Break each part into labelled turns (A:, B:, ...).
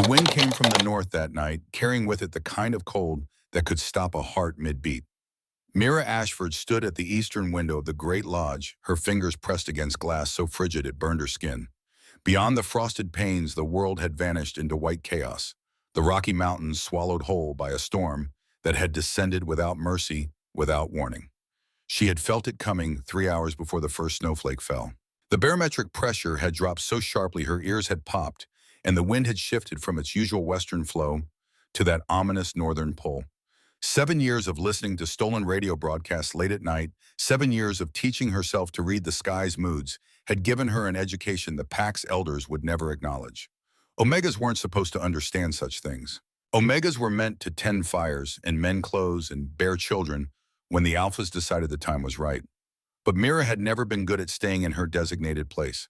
A: The wind came from the north that night, carrying with it the kind of cold that could stop a heart mid-beat. Mira Ashford stood at the eastern window of the great lodge, her fingers pressed against glass so frigid it burned her skin. Beyond the frosted panes, the world had vanished into white chaos, the Rocky Mountains swallowed whole by a storm that had descended without mercy, without warning. She had felt it coming 3 hours before the first snowflake fell. The barometric pressure had dropped so sharply her ears had popped, and the wind had shifted from its usual western flow to that ominous northern pull. 7 years of listening to stolen radio broadcasts late at night, 7 years of teaching herself to read the sky's moods, had given her an education the pack's elders would never acknowledge. Omegas weren't supposed to understand such things. Omegas were meant to tend fires and mend clothes and bear children when the Alphas decided the time was right. But Mira had never been good at staying in her designated place.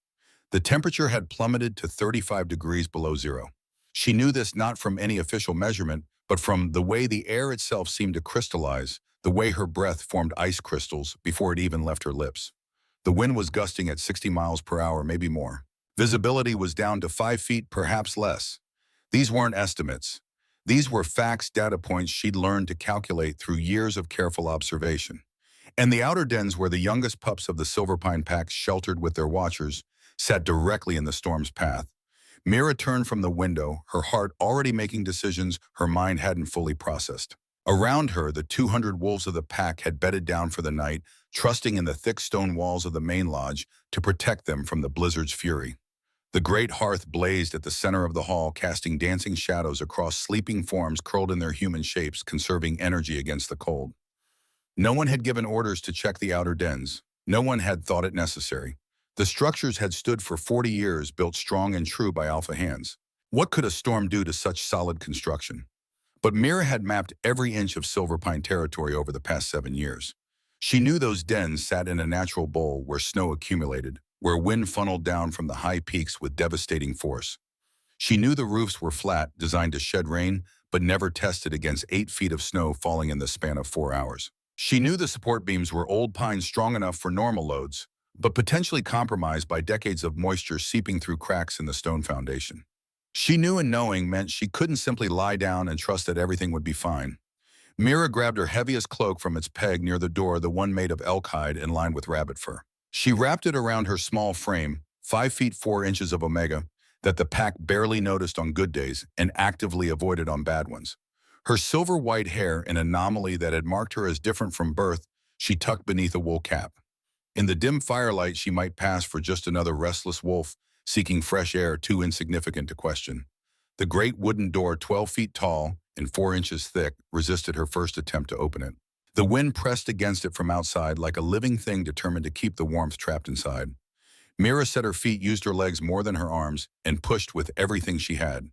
A: The temperature had plummeted to 35 degrees below zero. She knew this not from any official measurement, but from the way the air itself seemed to crystallize, the way her breath formed ice crystals before it even left her lips. The wind was gusting at 60 miles per hour, maybe more. Visibility was down to 5 feet, perhaps less. These weren't estimates. These were facts, data points she'd learned to calculate through years of careful observation. And the outer dens where the youngest pups of the Silverpine pack sheltered with their watchers sat directly in the storm's path. Mira turned from the window, her heart already making decisions her mind hadn't fully processed. Around her, the 200 wolves of the pack had bedded down for the night, trusting in the thick stone walls of the main lodge to protect them from the blizzard's fury. The great hearth blazed at the center of the hall, casting dancing shadows across sleeping forms curled in their human shapes, conserving energy against the cold. No one had given orders to check the outer dens. No one had thought it necessary. The structures had stood for 40 years, built strong and true by Alpha hands. What could a storm do to such solid construction? But Mira had mapped every inch of Silverpine territory over the past 7 years. She knew those dens sat in a natural bowl where snow accumulated, where wind funneled down from the high peaks with devastating force. She knew the roofs were flat, designed to shed rain, but never tested against 8 feet of snow falling in the span of 4 hours. She knew the support beams were old pine strong enough for normal loads, but potentially compromised by decades of moisture seeping through cracks in the stone foundation. She knew, and knowing meant she couldn't simply lie down and trust that everything would be fine. Mira grabbed her heaviest cloak from its peg near the door, the one made of elk hide and lined with rabbit fur. She wrapped it around her small frame, 5 feet 4 inches of omega, that the pack barely noticed on good days and actively avoided on bad ones. Her silver-white hair, an anomaly that had marked her as different from birth, she tucked beneath a wool cap. In the dim firelight, she might pass for just another restless wolf, seeking fresh air too insignificant to question. The great wooden door, 12 feet tall and 4 inches thick, resisted her first attempt to open it. The wind pressed against it from outside like a living thing determined to keep the warmth trapped inside. Mira set her feet, used her legs more than her arms, and pushed with everything she had.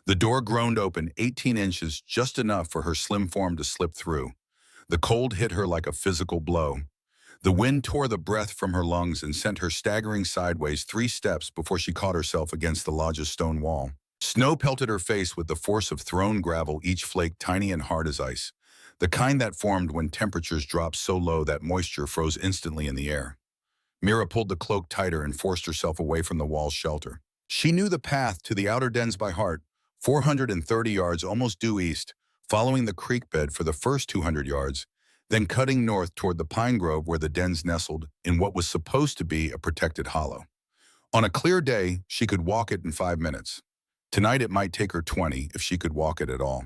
A: The door groaned open 18 inches, just enough for her slim form to slip through. The cold hit her like a physical blow. The wind tore the breath from her lungs and sent her staggering sideways 3 steps before she caught herself against the lodge's stone wall. Snow pelted her face with the force of thrown gravel, each flake tiny and hard as ice, the kind that formed when temperatures dropped so low that moisture froze instantly in the air. Mira pulled the cloak tighter and forced herself away from the wall's shelter. She knew the path to the outer dens by heart, 430 yards almost due east, following the creek bed for the first 200 yards, then cutting north toward the pine grove where the dens nestled in what was supposed to be a protected hollow. On a clear day, she could walk it in 5 minutes. Tonight it might take her 20 if she could walk it at all.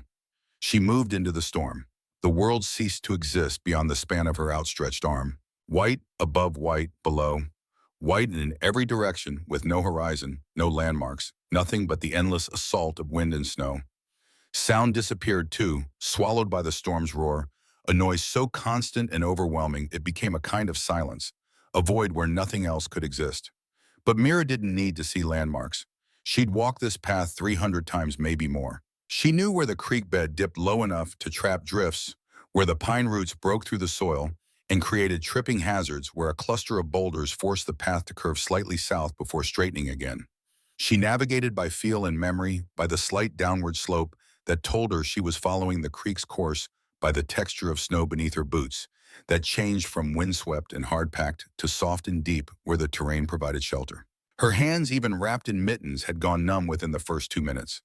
A: She moved into the storm. The world ceased to exist beyond the span of her outstretched arm. White above, white below. White in every direction, with no horizon, no landmarks, nothing but the endless assault of wind and snow. Sound disappeared too, swallowed by the storm's roar, a noise so constant and overwhelming it became a kind of silence, a void where nothing else could exist. But Mira didn't need to see landmarks. She'd walked this path 300 times, maybe more. She knew where the creek bed dipped low enough to trap drifts, where the pine roots broke through the soil and created tripping hazards, where a cluster of boulders forced the path to curve slightly south before straightening again. She navigated by feel and memory, by the slight downward slope that told her she was following the creek's course, by the texture of snow beneath her boots that changed from windswept and hard-packed to soft and deep where the terrain provided shelter. Her hands, even wrapped in mittens, had gone numb within the first 2 minutes.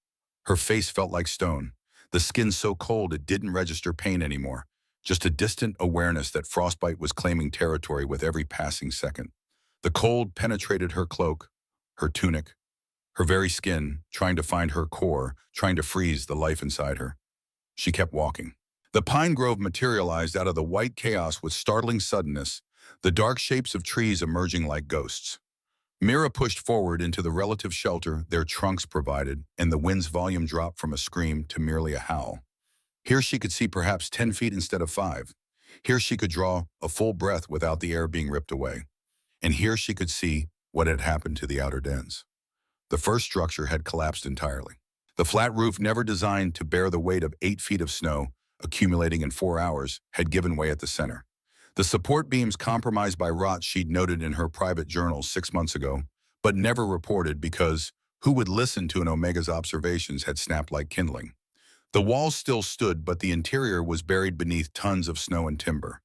A: Her face felt like stone, the skin so cold it didn't register pain anymore, just a distant awareness that frostbite was claiming territory with every passing second. The cold penetrated her cloak, her tunic, her very skin, trying to find her core, trying to freeze the life inside her. She kept walking. The pine grove materialized out of the white chaos with startling suddenness, the dark shapes of trees emerging like ghosts. Mira pushed forward into the relative shelter their trunks provided, and the wind's volume dropped from a scream to merely a howl. Here she could see perhaps 10 feet instead of 5. Here she could draw a full breath without the air being ripped away. And here she could see what had happened to the outer dens. The first structure had collapsed entirely. The flat roof, never designed to bear the weight of 8 feet of snow, accumulating in 4 hours, had given way at the center. The support beams, compromised by rot, she'd noted in her private journals 6 months ago, but never reported because who would listen to an Omega's observations, had snapped like kindling. The walls still stood, but the interior was buried beneath tons of snow and timber.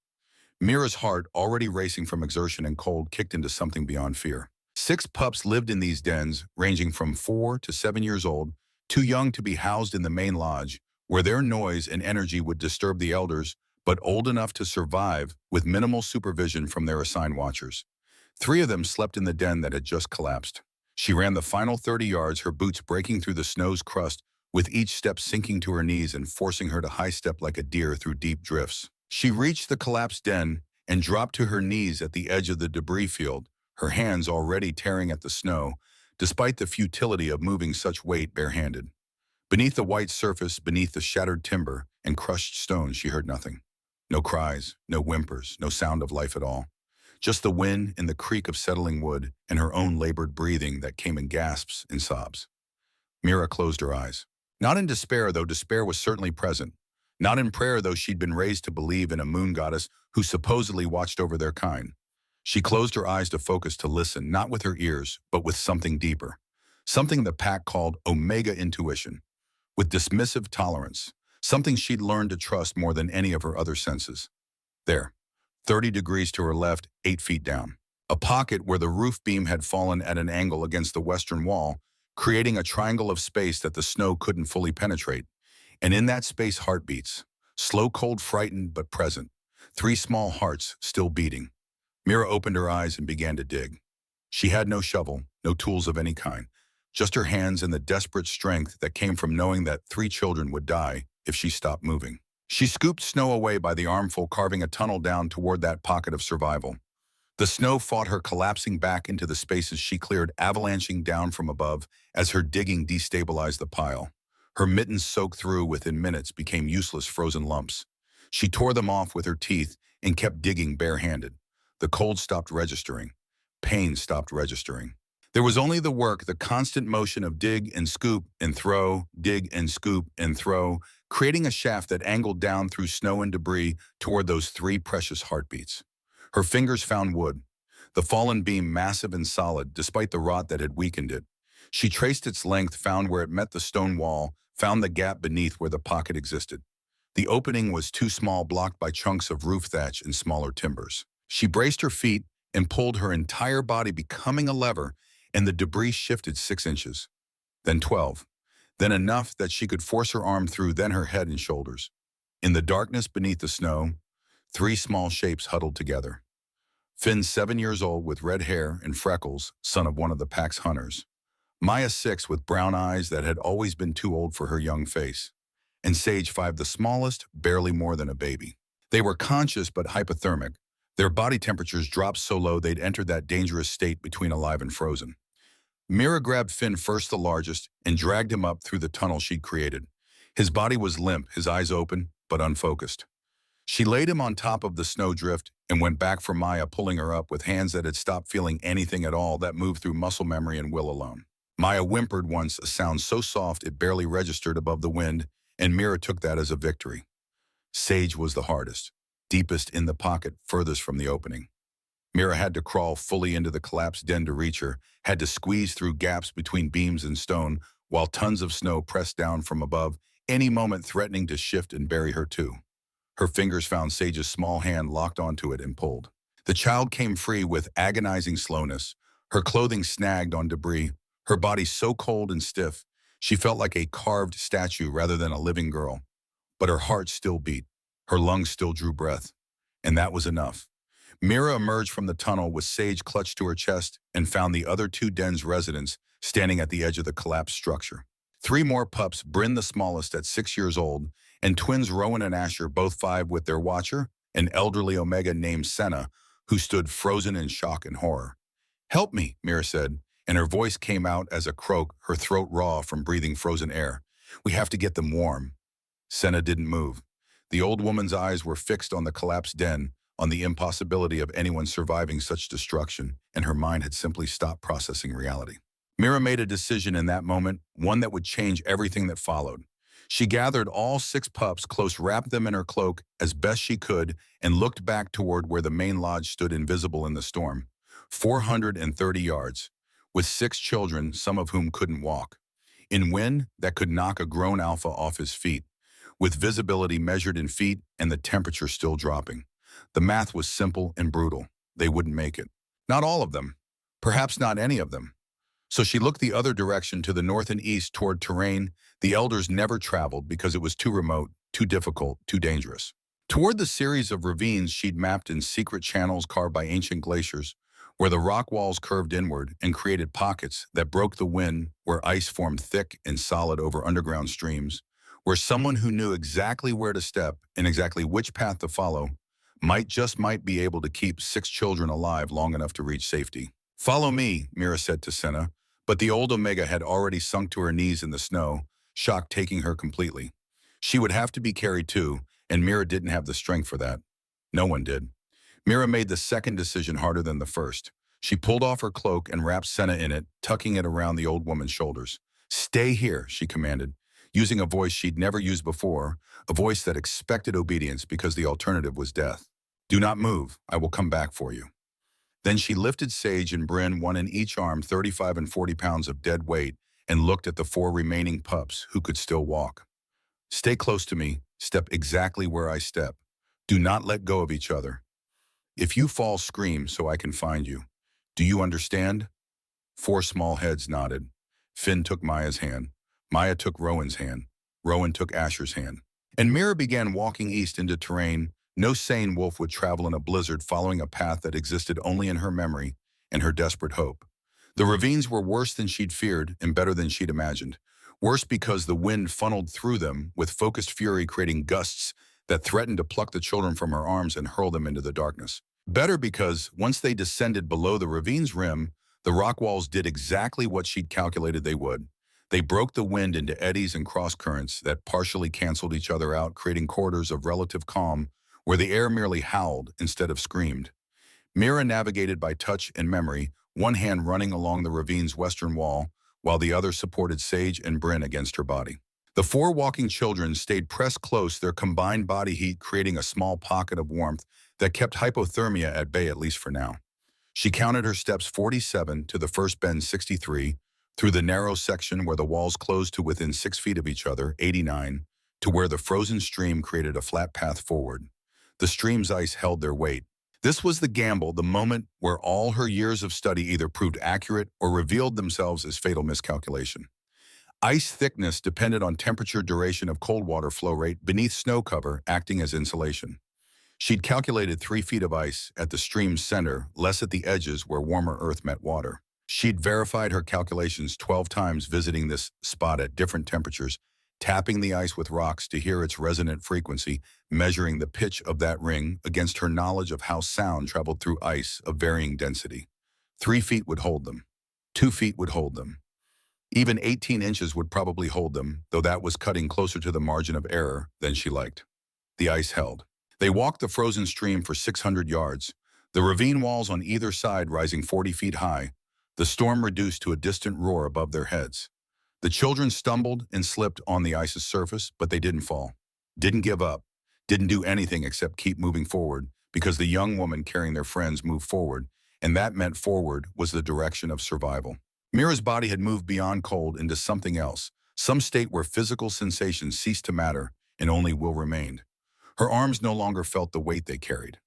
A: Mira's heart, already racing from exertion and cold, kicked into something beyond fear. 6 pups lived in these dens, ranging from 4 to 7 years old, too young to be housed in the main lodge, where their noise and energy would disturb the elders, but old enough to survive with minimal supervision from their assigned watchers. 3 of them slept in the den that had just collapsed. She ran the final 30 yards, her boots breaking through the snow's crust, with each step sinking to her knees and forcing her to high-step like a deer through deep drifts. She reached the collapsed den and dropped to her knees at the edge of the debris field, her hands already tearing at the snow, despite the futility of moving such weight barehanded. Beneath the white surface, beneath the shattered timber and crushed stones, she heard nothing. No cries, no whimpers, no sound of life at all. Just the wind and the creak of settling wood and her own labored breathing that came in gasps and sobs. Mira closed her eyes. Not in despair, though despair was certainly present. Not in prayer, though she'd been raised to believe in a moon goddess who supposedly watched over their kind. She closed her eyes to focus, to listen, not with her ears, but with something deeper. Something the pack called Omega intuition. With dismissive tolerance. Something she'd learned to trust more than any of her other senses. There, 30 degrees to her left, 8 feet down. A pocket where the roof beam had fallen at an angle against the western wall, creating a triangle of space that the snow couldn't fully penetrate. And in that space, heartbeats. Slow, cold, frightened, but present. 3 small hearts still beating. Mira opened her eyes and began to dig. She had no shovel, no tools of any kind. Just her hands and the desperate strength that came from knowing that 3 children would die if she stopped moving. She scooped snow away by the armful, carving a tunnel down toward that pocket of survival. The snow fought her, collapsing back into the spaces she cleared, avalanching down from above as her digging destabilized the pile. Her mittens, soaked through within minutes, became useless frozen lumps. She tore them off with her teeth and kept digging barehanded. The cold stopped registering. Pain stopped registering. There was only the work, the constant motion of dig and scoop and throw, dig and scoop and throw, creating a shaft that angled down through snow and debris toward those 3 precious heartbeats. Her fingers found wood, the fallen beam massive and solid despite the rot that had weakened it. She traced its length, found where it met the stone wall, found the gap beneath where the pocket existed. The opening was too small, blocked by chunks of roof thatch and smaller timbers. She braced her feet and pulled her entire body, becoming a lever, and the debris shifted 6 inches, then 12, then enough that she could force her arm through, then her head and shoulders. In the darkness beneath the snow, 3 small shapes huddled together. Finn, 7 years old, with red hair and freckles, son of one of the pack's hunters. Maya, 6, with brown eyes that had always been too old for her young face. And Sage, 5, the smallest, barely more than a baby. They were conscious but hypothermic. Their body temperatures dropped so low they'd entered that dangerous state between alive and frozen. Mira grabbed Finn, first the largest, and dragged him up through the tunnel she'd created. His body was limp, his eyes open, but unfocused. She laid him on top of the snowdrift and went back for Maya, pulling her up with hands that had stopped feeling anything at all, that moved through muscle memory and will alone. Maya whimpered once, a sound so soft it barely registered above the wind, and Mira took that as a victory. Sage was the hardest, deepest in the pocket, furthest from the opening. Mira had to crawl fully into the collapsed den to reach her, had to squeeze through gaps between beams and stone, while tons of snow pressed down from above, any moment threatening to shift and bury her too. Her fingers found Sage's small hand, locked onto it and pulled. The child came free with agonizing slowness, her clothing snagged on debris, her body so cold and stiff, She felt like a carved statue rather than a living girl, but her heart still beat. Her lungs still drew breath, and that was enough. Mira emerged from the tunnel with Sage clutched to her chest and found the other two den's residents standing at the edge of the collapsed structure. Three more pups, Bryn the smallest at 6 years old, and twins Rowan and Asher, both 5, with their watcher, an elderly Omega named Senna, who stood frozen in shock and horror. "Help me," Mira said, and her voice came out as a croak, her throat raw from breathing frozen air. "We have to get them warm." Senna didn't move. The old woman's eyes were fixed on the collapsed den, on the impossibility of anyone surviving such destruction, and her mind had simply stopped processing reality. Mira made a decision in that moment, one that would change everything that followed. She gathered all 6 pups close, wrapped them in her cloak as best she could, and looked back toward where the main lodge stood invisible in the storm. 430 yards, with 6 children, some of whom couldn't walk. In wind that could knock a grown alpha off his feet, with visibility measured in feet and the temperature still dropping. The math was simple and brutal. They wouldn't make it. Not all of them. Perhaps not any of them. So she looked the other direction, to the north and east, toward terrain the elders never traveled because it was too remote, too difficult, too dangerous. Toward the series of ravines she'd mapped in secret channels carved by ancient glaciers, where the rock walls curved inward and created pockets that broke the wind, where ice formed thick and solid over underground streams, where someone who knew exactly where to step and exactly which path to follow might be able to keep 6 children alive long enough to reach safety. "Follow me," Mira said to Senna, but the old Omega had already sunk to her knees in the snow, shock taking her completely. She would have to be carried too, and Mira didn't have the strength for that. No one did. Mira made the second decision harder than the first. She pulled off her cloak and wrapped Senna in it, tucking it around the old woman's shoulders. "Stay here," she commanded, using a voice she'd never used before, a voice that expected obedience because the alternative was death. "Do not move. I will come back for you." Then she lifted Sage and Bryn, one in each arm, 35 and 40 pounds of dead weight, and looked at the 4 remaining pups who could still walk. "Stay close to me. Step exactly where I step. Do not let go of each other. If you fall, scream so I can find you. Do you understand?" 4 small heads nodded. Finn took Maya's hand. Maya took Rowan's hand. Rowan took Asher's hand. And Mira began walking east into terrain no sane wolf would travel in a blizzard, following a path that existed only in her memory and her desperate hope. The ravines were worse than she'd feared and better than she'd imagined. Worse because the wind funneled through them with focused fury, creating gusts that threatened to pluck the children from her arms and hurl them into the darkness. Better because once they descended below the ravine's rim, the rock walls did exactly what she'd calculated they would. They broke the wind into eddies and cross currents that partially canceled each other out, creating corridors of relative calm where the air merely howled instead of screamed. Mira navigated by touch and memory, one hand running along the ravine's western wall, while the other supported Sage and Bryn against her body. The 4 walking children stayed pressed close, their combined body heat creating a small pocket of warmth that kept hypothermia at bay, at least for now. She counted her steps, 47, to the first bend, 63, through the narrow section where the walls closed to within 6 feet of each other, 89, to where the frozen stream created a flat path forward. The stream's ice held their weight. This was the gamble, the moment where all her years of study either proved accurate or revealed themselves as fatal miscalculation. Ice thickness depended on temperature, duration of cold water flow rate beneath snow cover, acting as insulation. She'd calculated 3 feet of ice at the stream's center, less at the edges where warmer earth met water. She'd verified her calculations 12 times, visiting this spot at different temperatures, tapping the ice with rocks to hear its resonant frequency, measuring the pitch of that ring against her knowledge of how sound traveled through ice of varying density. 3 feet would hold them. 2 feet would hold them. Even 18 inches would probably hold them, though that was cutting closer to the margin of error than she liked. The ice held. They walked the frozen stream for 600 yards, the ravine walls on either side rising 40 feet high, the storm reduced to a distant roar above their heads. The children stumbled and slipped on the ice's surface, but they didn't fall, didn't give up, didn't do anything except keep moving forward, because the young woman carrying their friends moved forward, and that meant forward was the direction of survival. Mira's body had moved beyond cold into something else, some state where physical sensations ceased to matter and only will remained. Her arms no longer felt the weight they carried.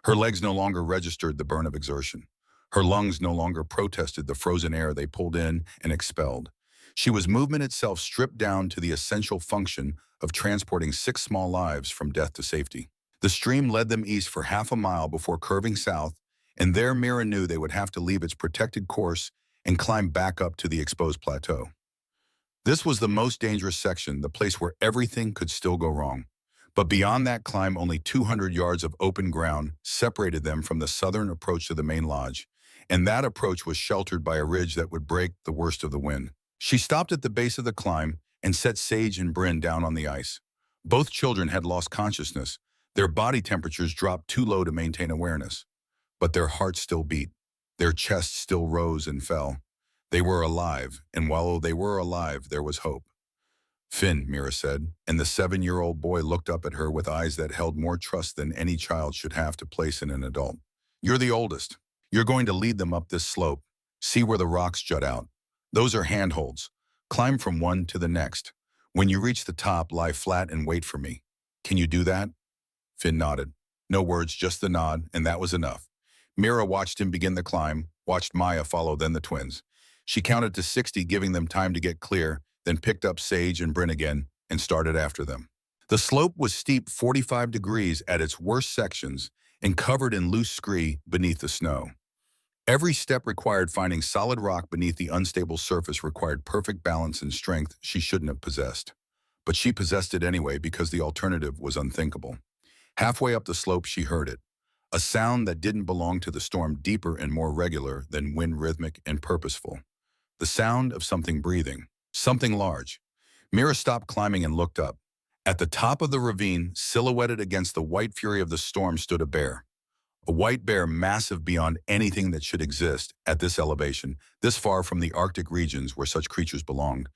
A: Her legs no longer registered the burn of exertion. Her lungs no longer protested the frozen air they pulled in and expelled. She was movement itself stripped down to the essential function of transporting 6 small lives from death to safety. The stream led them east for half a mile before curving south, and there Mira knew they would have to leave its protected course and climb back up to the exposed plateau. This was the most dangerous section, the place where everything could still go wrong. But beyond that climb, only 200 yards of open ground separated them from the southern approach to the main lodge, and that approach was sheltered by a ridge that would break the worst of the wind. She stopped at the base of the climb and set Sage and Bryn down on the ice. Both children had lost consciousness. Their body temperatures dropped too low to maintain awareness. But their hearts still beat. Their chests still rose and fell. They were alive, and while they were alive, there was hope. Finn, Mira said, and the 7-year-old boy looked up at her with eyes that held more trust than any child should have to place in an adult. You're the oldest. You're going to lead them up this slope. See where the rocks jut out. Those are handholds. Climb from one to the next. When you reach the top, lie flat and wait for me. Can you do that? Finn nodded. No words, just the nod, and that was enough. Mira watched him begin the climb, watched Maya follow, then the twins. She counted to 60, giving them time to get clear, then picked up Sage and Bryn again and started after them. The slope was steep 45 degrees at its worst sections and covered in loose scree beneath the snow. Every step required finding solid rock beneath the unstable surface required perfect balance and strength she shouldn't have possessed. But she possessed it anyway because the alternative was unthinkable. Halfway up the slope, she heard it. A sound that didn't belong to the storm, deeper and more regular than wind, rhythmic and purposeful. The sound of something breathing, something large. Mira stopped climbing and looked up. At the top of the ravine, silhouetted against the white fury of the storm, stood a bear. A white bear, massive beyond anything that should exist at this elevation, this far from the Arctic regions where such creatures belonged.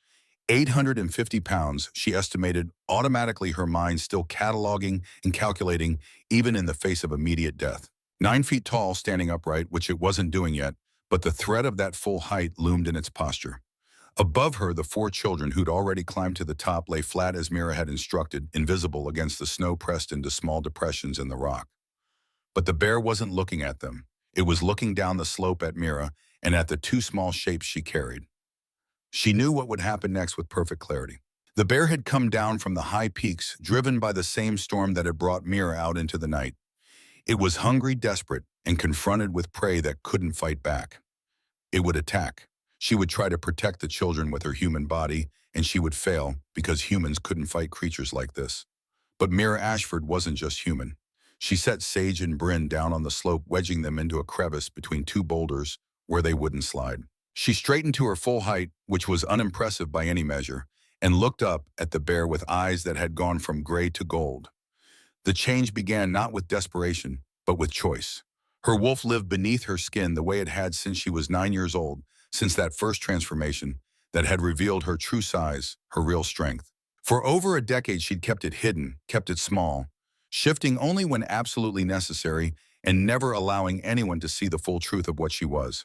A: 850 pounds, she estimated, automatically, her mind still cataloging and calculating, even in the face of immediate death. 9 feet tall, standing upright, which it wasn't doing yet, but the threat of that full height loomed in its posture. Above her, the 4 children who'd already climbed to the top lay flat as Mira had instructed, invisible against the snow pressed into small depressions in the rock. But the bear wasn't looking at them. It was looking down the slope at Mira and at the 2 small shapes she carried. She knew what would happen next with perfect clarity. The bear had come down from the high peaks, driven by the same storm that had brought Mira out into the night. It was hungry, desperate, and confronted with prey that couldn't fight back. It would attack. She would try to protect the children with her human body, and she would fail because humans couldn't fight creatures like this. But Mira Ashford wasn't just human. She set Sage and Bryn down on the slope, wedging them into a crevice between 2 boulders where they wouldn't slide. She straightened to her full height, which was unimpressive by any measure, and looked up at the bear with eyes that had gone from gray to gold. The change began not with desperation, but with choice. Her wolf lived beneath her skin the way it had since she was 9 years old, since that first transformation that had revealed her true size, her real strength. For over a decade, she'd kept it hidden, kept it small, shifting only when absolutely necessary and never allowing anyone to see the full truth of what she was.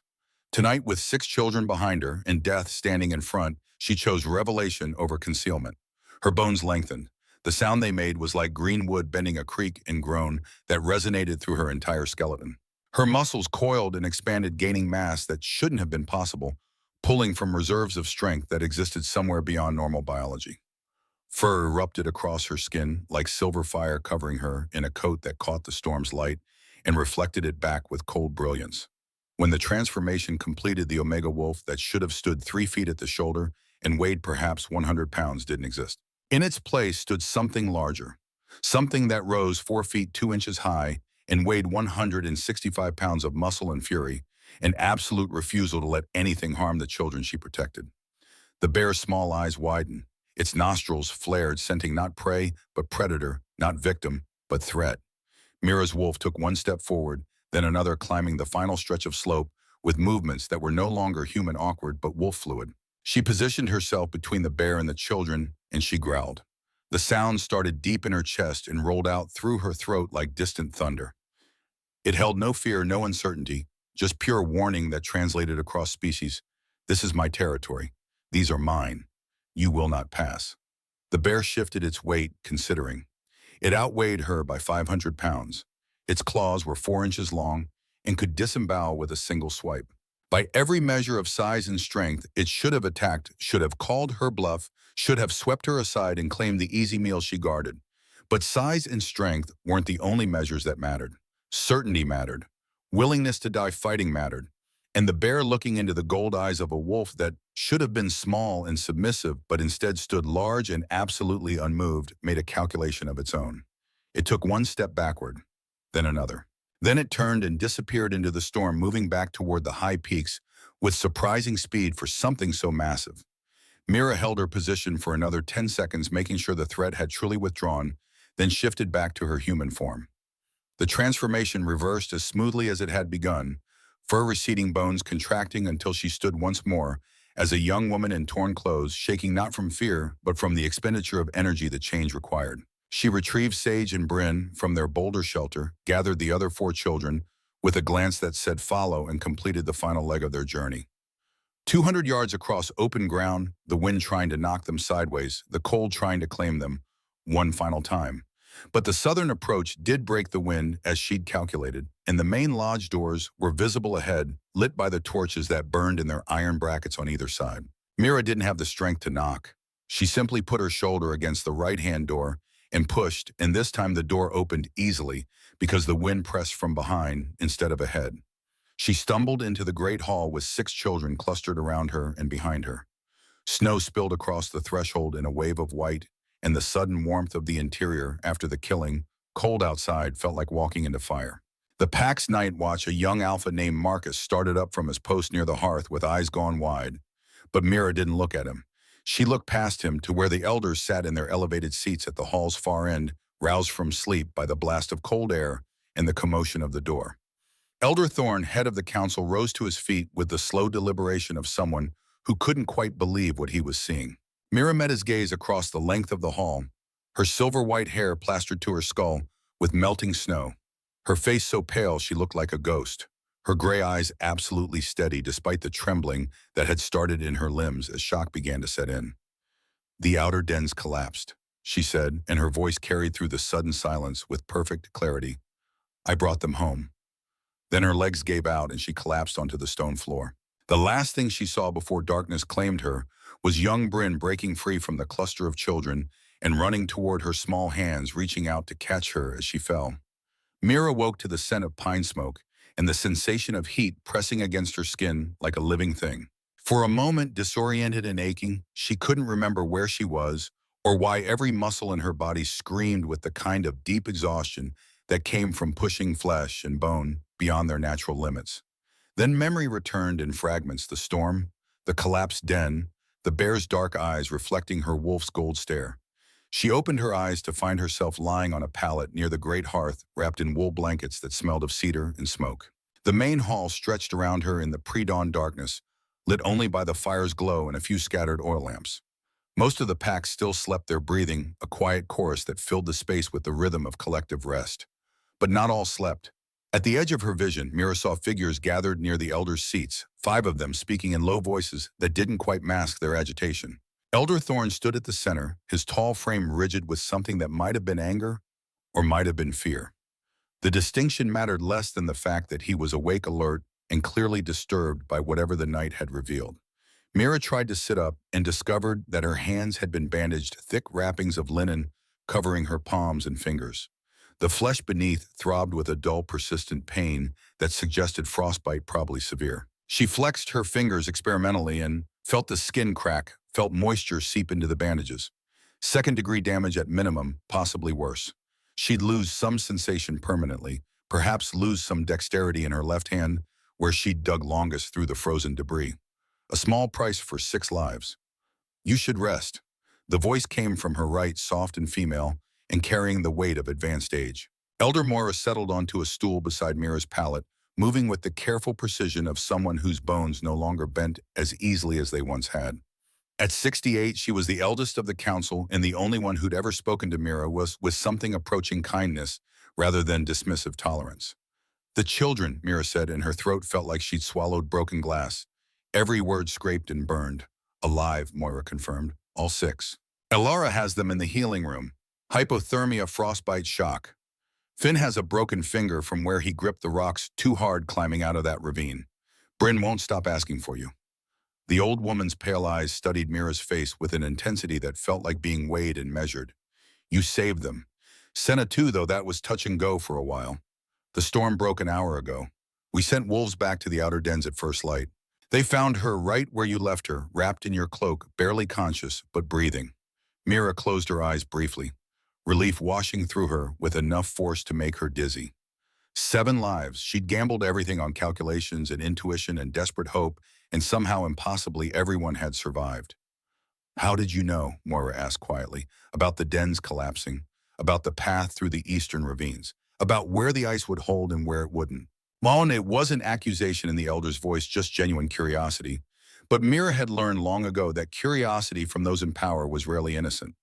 A: Tonight, with 6 children behind her and death standing in front, she chose revelation over concealment. Her bones lengthened. The sound they made was like green wood bending a creak and groan that resonated through her entire skeleton. Her muscles coiled and expanded, gaining mass that shouldn't have been possible, pulling from reserves of strength that existed somewhere beyond normal biology. Fur erupted across her skin like silver fire, covering her in a coat that caught the storm's light and reflected it back with cold brilliance. When the transformation completed, the Omega Wolf that should have stood 3 feet at the shoulder and weighed perhaps 100 pounds didn't exist. In its place stood something larger, something that rose 4 feet 2 inches high and weighed 165 pounds of muscle and fury, an absolute refusal to let anything harm the children she protected. The bear's small eyes widened. Its nostrils flared, scenting not prey, but predator, not victim, but threat. Mira's wolf took 1 step forward, then another, climbing the final stretch of slope with movements that were no longer human awkward, but wolf fluid. She positioned herself between the bear and the children, and she growled. The sound started deep in her chest and rolled out through her throat like distant thunder. It held no fear, no uncertainty, just pure warning that translated across species. This is my territory. These are mine. You will not pass. The bear shifted its weight, considering. It outweighed her by 500 pounds. Its claws were 4 inches long and could disembowel with a single swipe. By every measure of size and strength, it should have attacked, should have called her bluff, should have swept her aside and claimed the easy meal she guarded. But size and strength weren't the only measures that mattered. Certainty mattered. Willingness to die fighting mattered. And the bear looking into the gold eyes of a wolf that should have been small and submissive but instead stood large and absolutely unmoved made a calculation of its own. It took one step backward, then another. Then it turned and disappeared into the storm, moving back toward the high peaks with surprising speed for something so massive. Mira held her position for another 10 seconds, making sure the threat had truly withdrawn, then shifted back to her human form. The transformation reversed as smoothly as it had begun, fur receding, bones contracting until she stood once more as a young woman in torn clothes, shaking not from fear, but from the expenditure of energy the change required. She retrieved Sage and Bryn from their boulder shelter, gathered the other 4 children with a glance that said follow, and completed the final leg of their journey. 200 yards across open ground, the wind trying to knock them sideways, the cold trying to claim them one final time. But the southern approach did break the wind as she'd calculated, and the main lodge doors were visible ahead, lit by the torches that burned in their iron brackets on either side. Mira didn't have the strength to knock. She simply put her shoulder against the right-hand door and pushed, and this time the door opened easily because the wind pressed from behind instead of ahead. She stumbled into the great hall with 6 children clustered around her and behind her. Snow spilled across the threshold in a wave of white, and the sudden warmth of the interior after the killing, cold outside, felt like walking into fire. The pack's night watch, a young alpha named Marcus, started up from his post near the hearth with eyes gone wide. But Mira didn't look at him. She looked past him to where the elders sat in their elevated seats at the hall's far end, roused from sleep by the blast of cold air and the commotion of the door. Elder Thorne, head of the council, rose to his feet with the slow deliberation of someone who couldn't quite believe what he was seeing. Mira met his gaze across the length of the hall, her silver-white hair plastered to her skull with melting snow, her face so pale she looked like a ghost, her gray eyes absolutely steady despite the trembling that had started in her limbs as shock began to set in. "The outer dens collapsed," she said, and her voice carried through the sudden silence with perfect clarity. "I brought them home." Then her legs gave out and she collapsed onto the stone floor. The last thing she saw before darkness claimed her was young Bryn breaking free from the cluster of children and running toward her, small hands reaching out to catch her as she fell. Mira woke to the scent of pine smoke and the sensation of heat pressing against her skin like a living thing. For a moment, disoriented and aching, she couldn't remember where she was or why every muscle in her body screamed with the kind of deep exhaustion that came from pushing flesh and bone beyond their natural limits. Then memory returned in fragments: the storm, the collapsed den, the bear's dark eyes reflecting her wolf's gold stare. She opened her eyes to find herself lying on a pallet near the great hearth, wrapped in wool blankets that smelled of cedar and smoke. The main hall stretched around her in the pre-dawn darkness, lit only by the fire's glow and a few scattered oil lamps. Most of the pack still slept their breathing, a quiet chorus that filled the space with the rhythm of collective rest. But not all slept. At the edge of her vision, Mira saw figures gathered near the elders' seats, 5 of them speaking in low voices that didn't quite mask their agitation. Elder Thorne stood at the center, his tall frame rigid with something that might have been anger or might have been fear. The distinction mattered less than the fact that he was awake, alert, and clearly disturbed by whatever the night had revealed. Mira tried to sit up and discovered that her hands had been bandaged, thick wrappings of linen covering her palms and fingers. The flesh beneath throbbed with a dull, persistent pain that suggested frostbite, probably severe. She flexed her fingers experimentally and felt the skin crack, felt moisture seep into the bandages. Second-degree damage at minimum, possibly worse. She'd lose some sensation permanently, perhaps lose some dexterity in her left hand, where she'd dug longest through the frozen debris. A small price for 6 lives. "You should rest." The voice came from her right, soft and female, and carrying the weight of advanced age. Elder Morris settled onto a stool beside Mira's pallet, moving with the careful precision of someone whose bones no longer bent as easily as they once had. At 68, she was the eldest of the council and the only one who'd ever spoken to Mira was with something approaching kindness rather than dismissive tolerance. "The children," Mira said, and her throat felt like she'd swallowed broken glass. Every word scraped and burned. "Alive," Moira confirmed. "All 6. Elara has them in the healing room. Hypothermia, frostbite, shock. Finn has a broken finger from where he gripped the rocks too hard climbing out of that ravine. Bryn won't stop asking for you. The old woman's pale eyes studied Mira's face with an intensity that felt like being weighed and measured. You saved them. Senna too, though that was touch and go for a while. The storm broke an hour ago. We sent wolves back to the outer dens at first light. They found her right where you left her, wrapped in your cloak, barely conscious, but breathing. Mira closed her eyes briefly, relief washing through her with enough force to make her dizzy. 7 lives. She'd gambled everything on calculations and intuition and desperate hope, and somehow impossibly everyone had survived. How did you know, Moira asked quietly, about the dens collapsing, about the path through the eastern ravines, about where the ice would hold and where it wouldn't? Malin, it wasn't accusation in the elder's voice, just genuine curiosity. But Mira had learned long ago that curiosity from those in power was rarely innocent.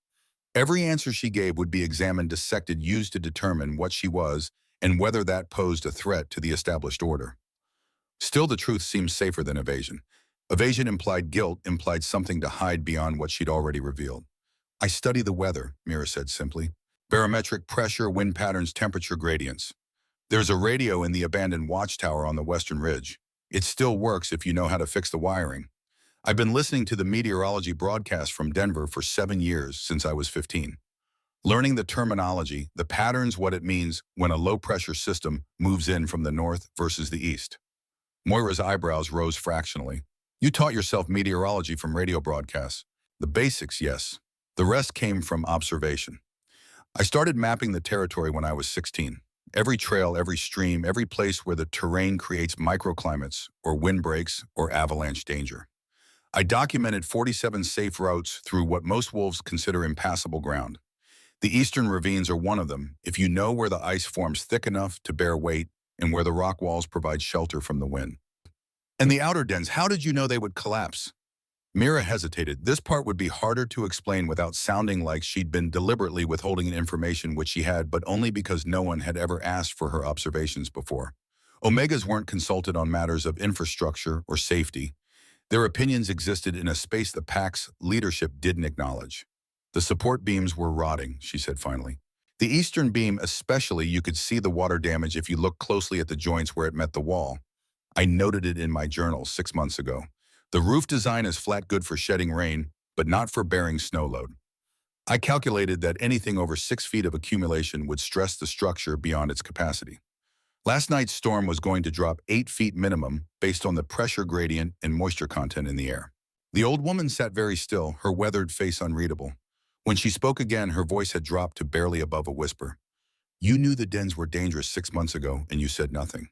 A: Every answer she gave would be examined, dissected, used to determine what she was and whether that posed a threat to the established order. Still, the truth seemed safer than evasion. Evasion implied guilt, implied something to hide beyond what she'd already revealed. I study the weather, Mira said simply. Barometric pressure, wind patterns, temperature gradients. There's a radio in the abandoned watchtower on the western ridge. It still works if you know how to fix the wiring. I've been listening to the meteorology broadcast from Denver for 7 years, since I was 15. Learning the terminology, the patterns, what it means when a low-pressure system moves in from the north versus the east. Moira's eyebrows rose fractionally. You taught yourself meteorology from radio broadcasts. The basics, yes. The rest came from observation. I started mapping the territory when I was 16. Every trail, every stream, every place where the terrain creates microclimates or windbreaks or avalanche danger. I documented 47 safe routes through what most wolves consider impassable ground. The eastern ravines are one of them, if you know where the ice forms thick enough to bear weight and where the rock walls provide shelter from the wind. And the outer dens, how did you know they would collapse? Mira hesitated. This part would be harder to explain without sounding like she'd been deliberately withholding information which she had, but only because no one had ever asked for her observations before. Omegas weren't consulted on matters of infrastructure or safety. Their opinions existed in a space the pack's leadership didn't acknowledge. The support beams were rotting, she said finally. The eastern beam especially, you could see the water damage if you looked closely at the joints where it met the wall. I noted it in my journal 6 months ago. The roof design is flat, good for shedding rain, but not for bearing snow load. I calculated that anything over 6 feet of accumulation would stress the structure beyond its capacity. Last night's storm was going to drop 8 feet minimum based on the pressure gradient and moisture content in the air. The old woman sat very still, her weathered face unreadable. When she spoke again, her voice had dropped to barely above a whisper. You knew the dens were dangerous 6 months ago, and you said nothing.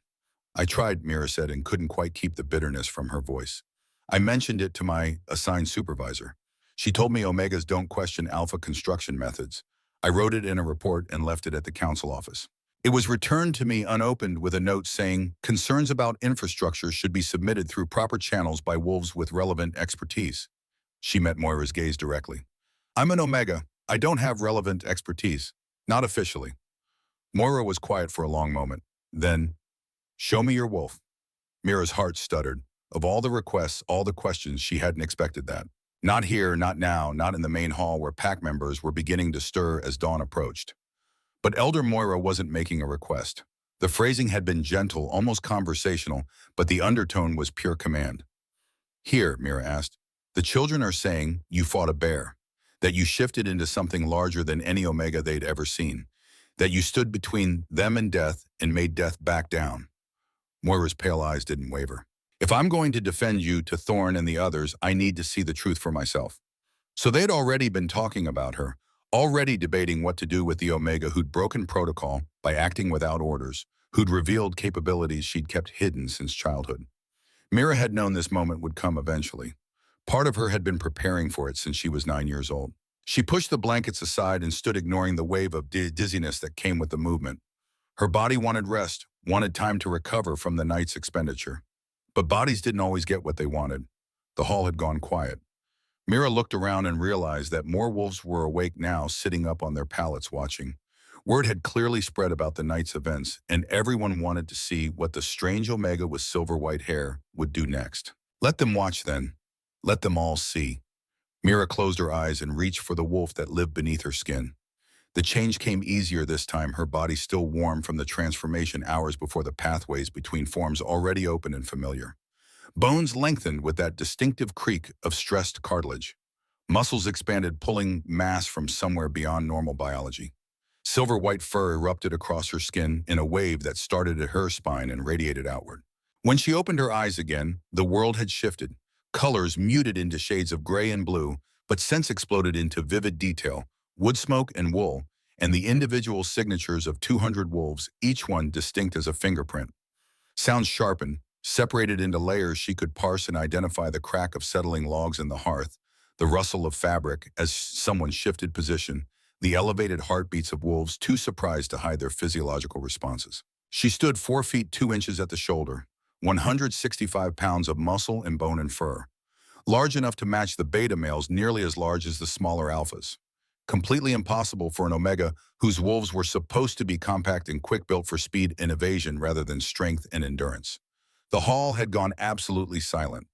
A: I tried, Mira said, and couldn't quite keep the bitterness from her voice. I mentioned it to my assigned supervisor. She told me Omegas don't question alpha construction methods. I wrote it in a report and left it at the council office. It was returned to me unopened with a note saying, concerns about infrastructure should be submitted through proper channels by wolves with relevant expertise. She met Moira's gaze directly. I'm an Omega. I don't have relevant expertise. Not officially. Moira was quiet for a long moment. Then, show me your wolf. Mira's heart stuttered. Of all the requests, all the questions, she hadn't expected that. Not here, not now, not in the main hall where pack members were beginning to stir as dawn approached. But Elder Moira wasn't making a request. The phrasing had been gentle, almost conversational, but the undertone was pure command. Here, Mira asked, the children are saying you fought a bear, that you shifted into something larger than any Omega they'd ever seen, that you stood between them and death and made death back down. Moira's pale eyes didn't waver. If I'm going to defend you to Thorn and the others, I need to see the truth for myself. So they'd already been talking about her, already debating what to do with the Omega who'd broken protocol by acting without orders, who'd revealed capabilities she'd kept hidden since childhood. Mira had known this moment would come eventually. Part of her had been preparing for it since she was 9 years old. She pushed the blankets aside and stood ignoring the wave of dizziness that came with the movement. Her body wanted rest, wanted time to recover from the night's expenditure. But bodies didn't always get what they wanted. The hall had gone quiet. Mira looked around and realized that more wolves were awake now, sitting up on their pallets watching. Word had clearly spread about the night's events, and everyone wanted to see what the strange Omega with silver-white hair would do next. Let them watch then. Let them all see. Mira closed her eyes and reached for the wolf that lived beneath her skin. The change came easier this time, her body still warm from the transformation hours before, the pathways between forms already open and familiar. Bones lengthened with that distinctive creak of stressed cartilage. Muscles expanded, pulling mass from somewhere beyond normal biology. Silver-white fur erupted across her skin in a wave that started at her spine and radiated outward. When she opened her eyes again, the world had shifted. Colors muted into shades of gray and blue, but scents exploded into vivid detail, wood smoke and wool, and the individual signatures of 200 wolves, each one distinct as a fingerprint. Sounds sharpened, separated into layers she could parse and identify the crack of settling logs in the hearth, the rustle of fabric as someone shifted position, the elevated heartbeats of wolves too surprised to hide their physiological responses. She stood 4 feet 2 inches at the shoulder, 165 pounds of muscle and bone and fur, large enough to match the beta males, nearly as large as the smaller alphas. Completely impossible for an omega whose wolves were supposed to be compact and quick-built for speed and evasion rather than strength and endurance. The hall had gone absolutely silent.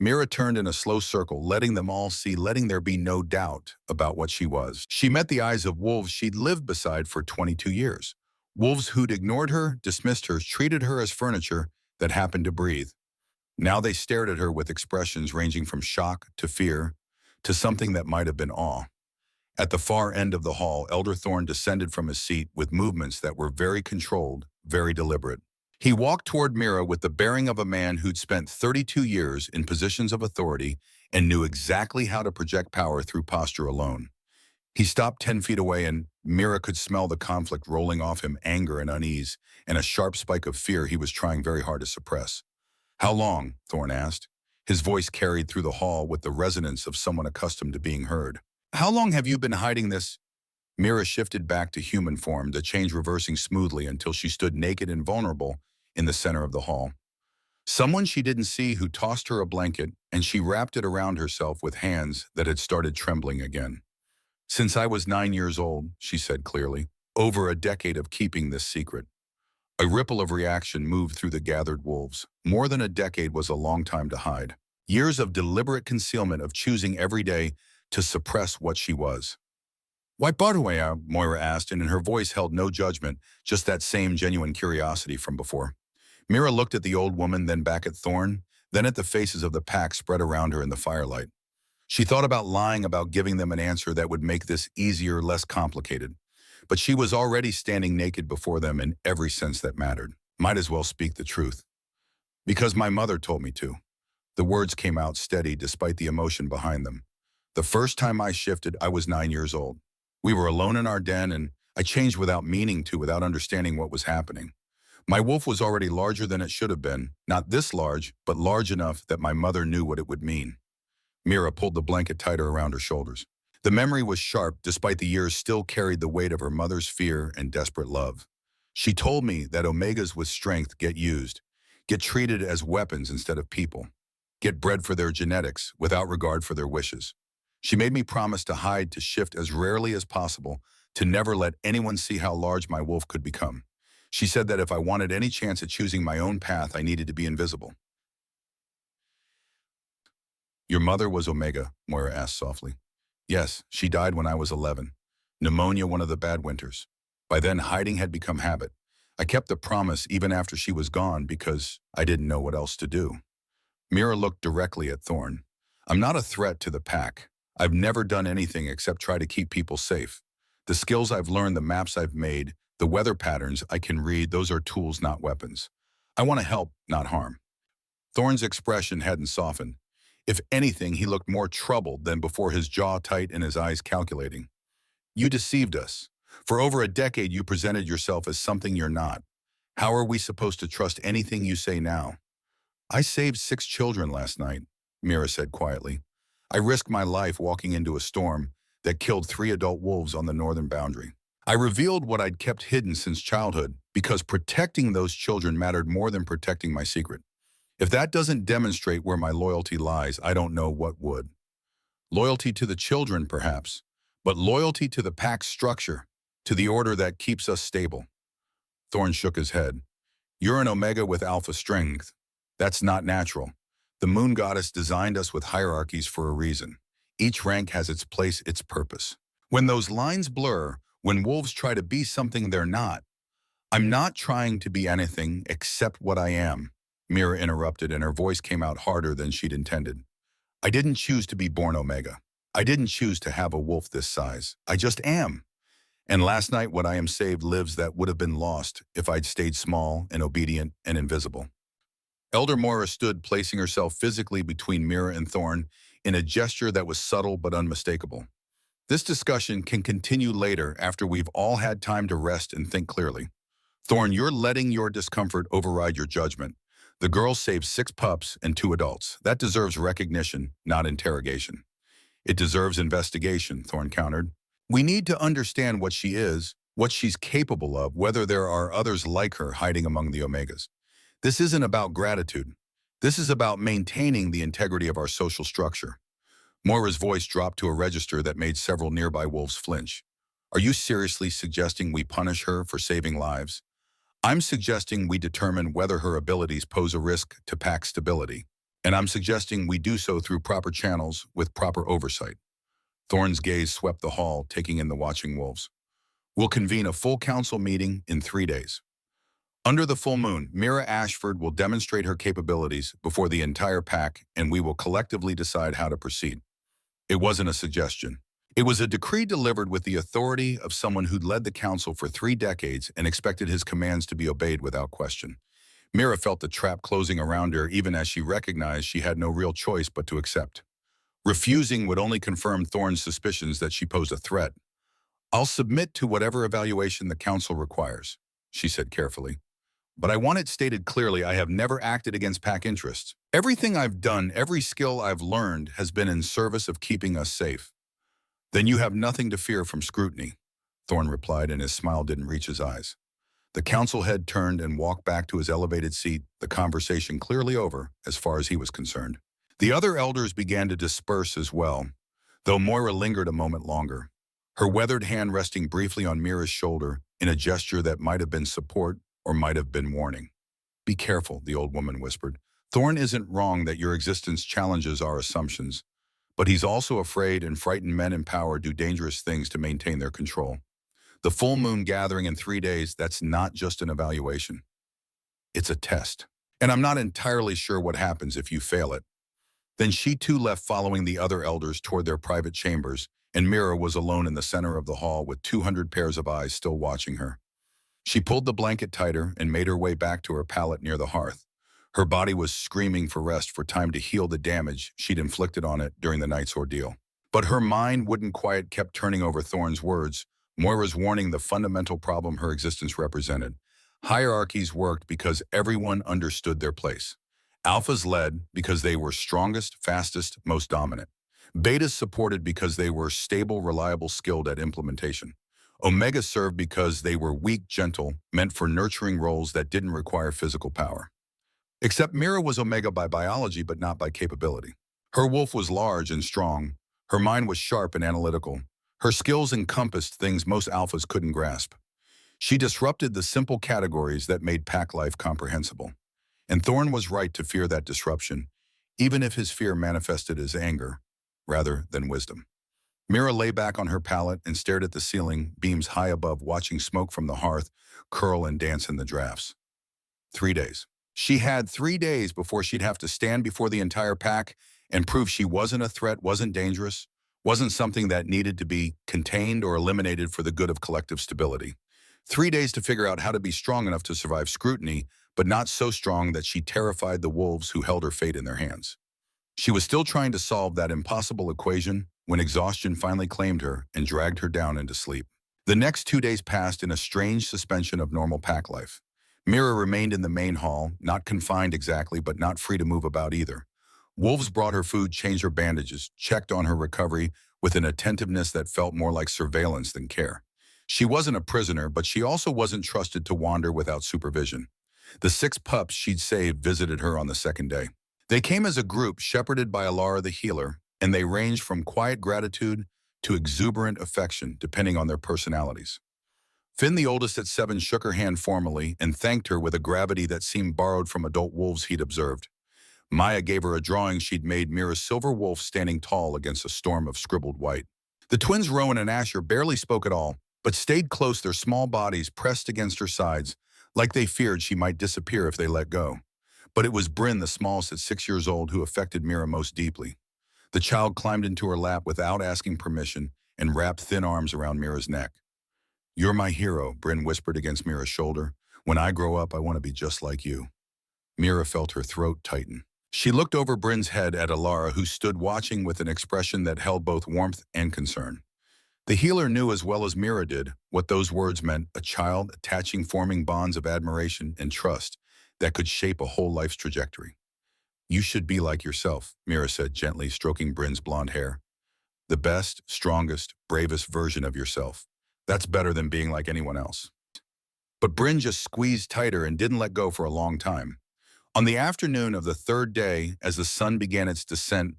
A: Mira turned in a slow circle, letting them all see, letting there be no doubt about what she was. She met the eyes of wolves she'd lived beside for 22 years. Wolves who'd ignored her, dismissed her, treated her as furniture that happened to breathe. Now they stared at her with expressions ranging from shock to fear to something that might have been awe. At the far end of the hall, Elder Thorne descended from his seat with movements that were very controlled, very deliberate. He walked toward Mira with the bearing of a man who'd spent 32 years in positions of authority and knew exactly how to project power through posture alone. He stopped 10 feet away and Mira could smell the conflict rolling off him, anger and unease, and a sharp spike of fear he was trying very hard to suppress. "How long?" Thorne asked. His voice carried through the hall with the resonance of someone accustomed to being heard. "How long have you been hiding this?" Mira shifted back to human form, the change reversing smoothly until she stood naked and vulnerable in the center of the hall. Someone she didn't see who tossed her a blanket, and she wrapped it around herself with hands that had started trembling again. "Since I was 9 years old," she said clearly, "over a decade of keeping this secret." A ripple of reaction moved through the gathered wolves. More than a decade was a long time to hide. Years of deliberate concealment, of choosing every day to suppress what she was. "Why Bartaway?" Moira asked, and in her voice held no judgment, just that same genuine curiosity from before. Mira looked at the old woman, then back at Thorne, then at the faces of the pack spread around her in the firelight. She thought about lying, about giving them an answer that would make this easier, less complicated. But she was already standing naked before them in every sense that mattered. Might as well speak the truth. "Because my mother told me to." The words came out steady despite the emotion behind them. "The first time I shifted, I was 9 years old. We were alone in our den, and I changed without meaning to, without understanding what was happening. My wolf was already larger than it should have been, not this large, but large enough that my mother knew what it would mean." Mira pulled the blanket tighter around her shoulders. The memory was sharp, despite the years still carried the weight of her mother's fear and desperate love. "She told me that omegas with strength get used, get treated as weapons instead of people, get bred for their genetics without regard for their wishes. She made me promise to hide, to shift as rarely as possible, to never let anyone see how large my wolf could become. She said that if I wanted any chance at choosing my own path, I needed to be invisible." "Your mother was Omega?" Moira asked softly. "Yes, she died when I was 11. Pneumonia one of the bad winters. By then, hiding had become habit. I kept the promise even after she was gone because I didn't know what else to do." Mira looked directly at Thorne. "I'm not a threat to the pack. I've never done anything except try to keep people safe. The skills I've learned, the maps I've made, the weather patterns I can read, those are tools, not weapons. I want to help, not harm." Thorne's expression hadn't softened. If anything, he looked more troubled than before, his jaw tight and his eyes calculating. "You deceived us. For over a decade, you presented yourself as something you're not. How are we supposed to trust anything you say now?" "I saved 6 children last night," Mira said quietly. "I risked my life walking into a storm that killed 3 adult wolves on the northern boundary. I revealed what I'd kept hidden since childhood because protecting those children mattered more than protecting my secret. If that doesn't demonstrate where my loyalty lies, I don't know what would. Loyalty to the children, perhaps, but loyalty to the pack's structure, to the order that keeps us stable." Thorne shook his head. "You're an omega with alpha strength. That's not natural. The moon goddess designed us with hierarchies for a reason. Each rank has its place, its purpose. When those lines blur, when wolves try to be something they're not, I'm not trying to be anything except what I am." Mira interrupted, and her voice came out harder than she'd intended. I didn't choose to be born Omega. I didn't choose to have a wolf this size. I just am. And last night what I am saved lives that would have been lost if I'd stayed small and obedient and invisible. Elder Moira stood, placing herself physically between Mira and Thorn in a gesture that was subtle but unmistakable. This discussion can continue later after we've all had time to rest and think clearly. Thorn, you're letting your discomfort override your judgment. The girl saved 6 pups and 2 adults. That deserves recognition, not interrogation. It deserves investigation, Thorn countered. We need to understand what she is, what she's capable of, whether there are others like her hiding among the Omegas. This isn't about gratitude. This is about maintaining the integrity of our social structure. Moira's voice dropped to a register that made several nearby wolves flinch. Are you seriously suggesting we punish her for saving lives? I'm suggesting we determine whether her abilities pose a risk to pack stability, and I'm suggesting we do so through proper channels with proper oversight. Thorn's gaze swept the hall, taking in the watching wolves. We'll convene a full council meeting in 3 days. Under the full moon, Mira Ashford will demonstrate her capabilities before the entire pack, and we will collectively decide how to proceed. It wasn't a suggestion. It was a decree delivered with the authority of someone who'd led the council for 3 decades and expected his commands to be obeyed without question. Mira felt the trap closing around her even as she recognized she had no real choice but to accept. Refusing would only confirm Thorn's suspicions that she posed a threat. I'll submit to whatever evaluation the council requires, she said carefully. But I want it stated clearly I have never acted against pack interests. Everything I've done, every skill I've learned has been in service of keeping us safe. Then you have nothing to fear from scrutiny, Thorn replied, and his smile didn't reach his eyes. The council head turned and walked back to his elevated seat, the conversation clearly over as far as he was concerned. The other elders began to disperse as well, though Moira lingered a moment longer, her weathered hand resting briefly on Mira's shoulder in a gesture that might have been support or might have been warning. Be careful, the old woman whispered. Thorn isn't wrong that your existence challenges our assumptions, but he's also afraid, and frightened men in power do dangerous things to maintain their control. The full moon gathering in 3 days, that's not just an evaluation. It's a test. And I'm not entirely sure what happens if you fail it. Then she too left, following the other elders toward their private chambers, and Mira was alone in the center of the hall with 200 pairs of eyes still watching her. She pulled the blanket tighter and made her way back to her pallet near the hearth. Her body was screaming for rest, for time to heal the damage she'd inflicted on it during the night's ordeal. But her mind wouldn't quiet, kept turning over Thorn's words, Moira's warning, the fundamental problem her existence represented. Hierarchies worked because everyone understood their place. Alphas led because they were strongest, fastest, most dominant. Betas supported because they were stable, reliable, skilled at implementation. Omegas served because they were weak, gentle, meant for nurturing roles that didn't require physical power. Except Mira was Omega by biology, but not by capability. Her wolf was large and strong. Her mind was sharp and analytical. Her skills encompassed things most alphas couldn't grasp. She disrupted the simple categories that made pack life comprehensible. And Thorn was right to fear that disruption, even if his fear manifested as anger, rather than wisdom. Mira lay back on her pallet and stared at the ceiling, beams high above, watching smoke from the hearth curl and dance in the drafts. 3 days. She had 3 days before she'd have to stand before the entire pack and prove she wasn't a threat, wasn't dangerous, wasn't something that needed to be contained or eliminated for the good of collective stability. 3 days to figure out how to be strong enough to survive scrutiny, but not so strong that she terrified the wolves who held her fate in their hands. She was still trying to solve that impossible equation when exhaustion finally claimed her and dragged her down into sleep. The next 2 days passed in a strange suspension of normal pack life. Mira remained in the main hall, not confined exactly, but not free to move about either. Wolves brought her food, changed her bandages, checked on her recovery with an attentiveness that felt more like surveillance than care. She wasn't a prisoner, but she also wasn't trusted to wander without supervision. The 6 pups she'd saved visited her on the second day. They came as a group shepherded by Alara the healer, and they ranged from quiet gratitude to exuberant affection, depending on their personalities. Finn, the oldest at 7, shook her hand formally and thanked her with a gravity that seemed borrowed from adult wolves he'd observed. Maya gave her a drawing she'd made, Mira's silver wolf standing tall against a storm of scribbled white. The twins Rowan and Asher barely spoke at all, but stayed close, their small bodies pressed against her sides, like they feared she might disappear if they let go. But it was Bryn, the smallest at 6 years old, who affected Mira most deeply. The child climbed into her lap without asking permission and wrapped thin arms around Mira's neck. "You're my hero," Bryn whispered against Mira's shoulder. "When I grow up, I want to be just like you." Mira felt her throat tighten. She looked over Bryn's head at Alara, who stood watching with an expression that held both warmth and concern. The healer knew as well as Mira did what those words meant: a child attaching, forming bonds of admiration and trust that could shape a whole life's trajectory. "You should be like yourself," Mira said gently, stroking Bryn's blonde hair. "The best, strongest, bravest version of yourself. That's better than being like anyone else." But Bryn just squeezed tighter and didn't let go for a long time. On the afternoon of the third day, as the sun began its descent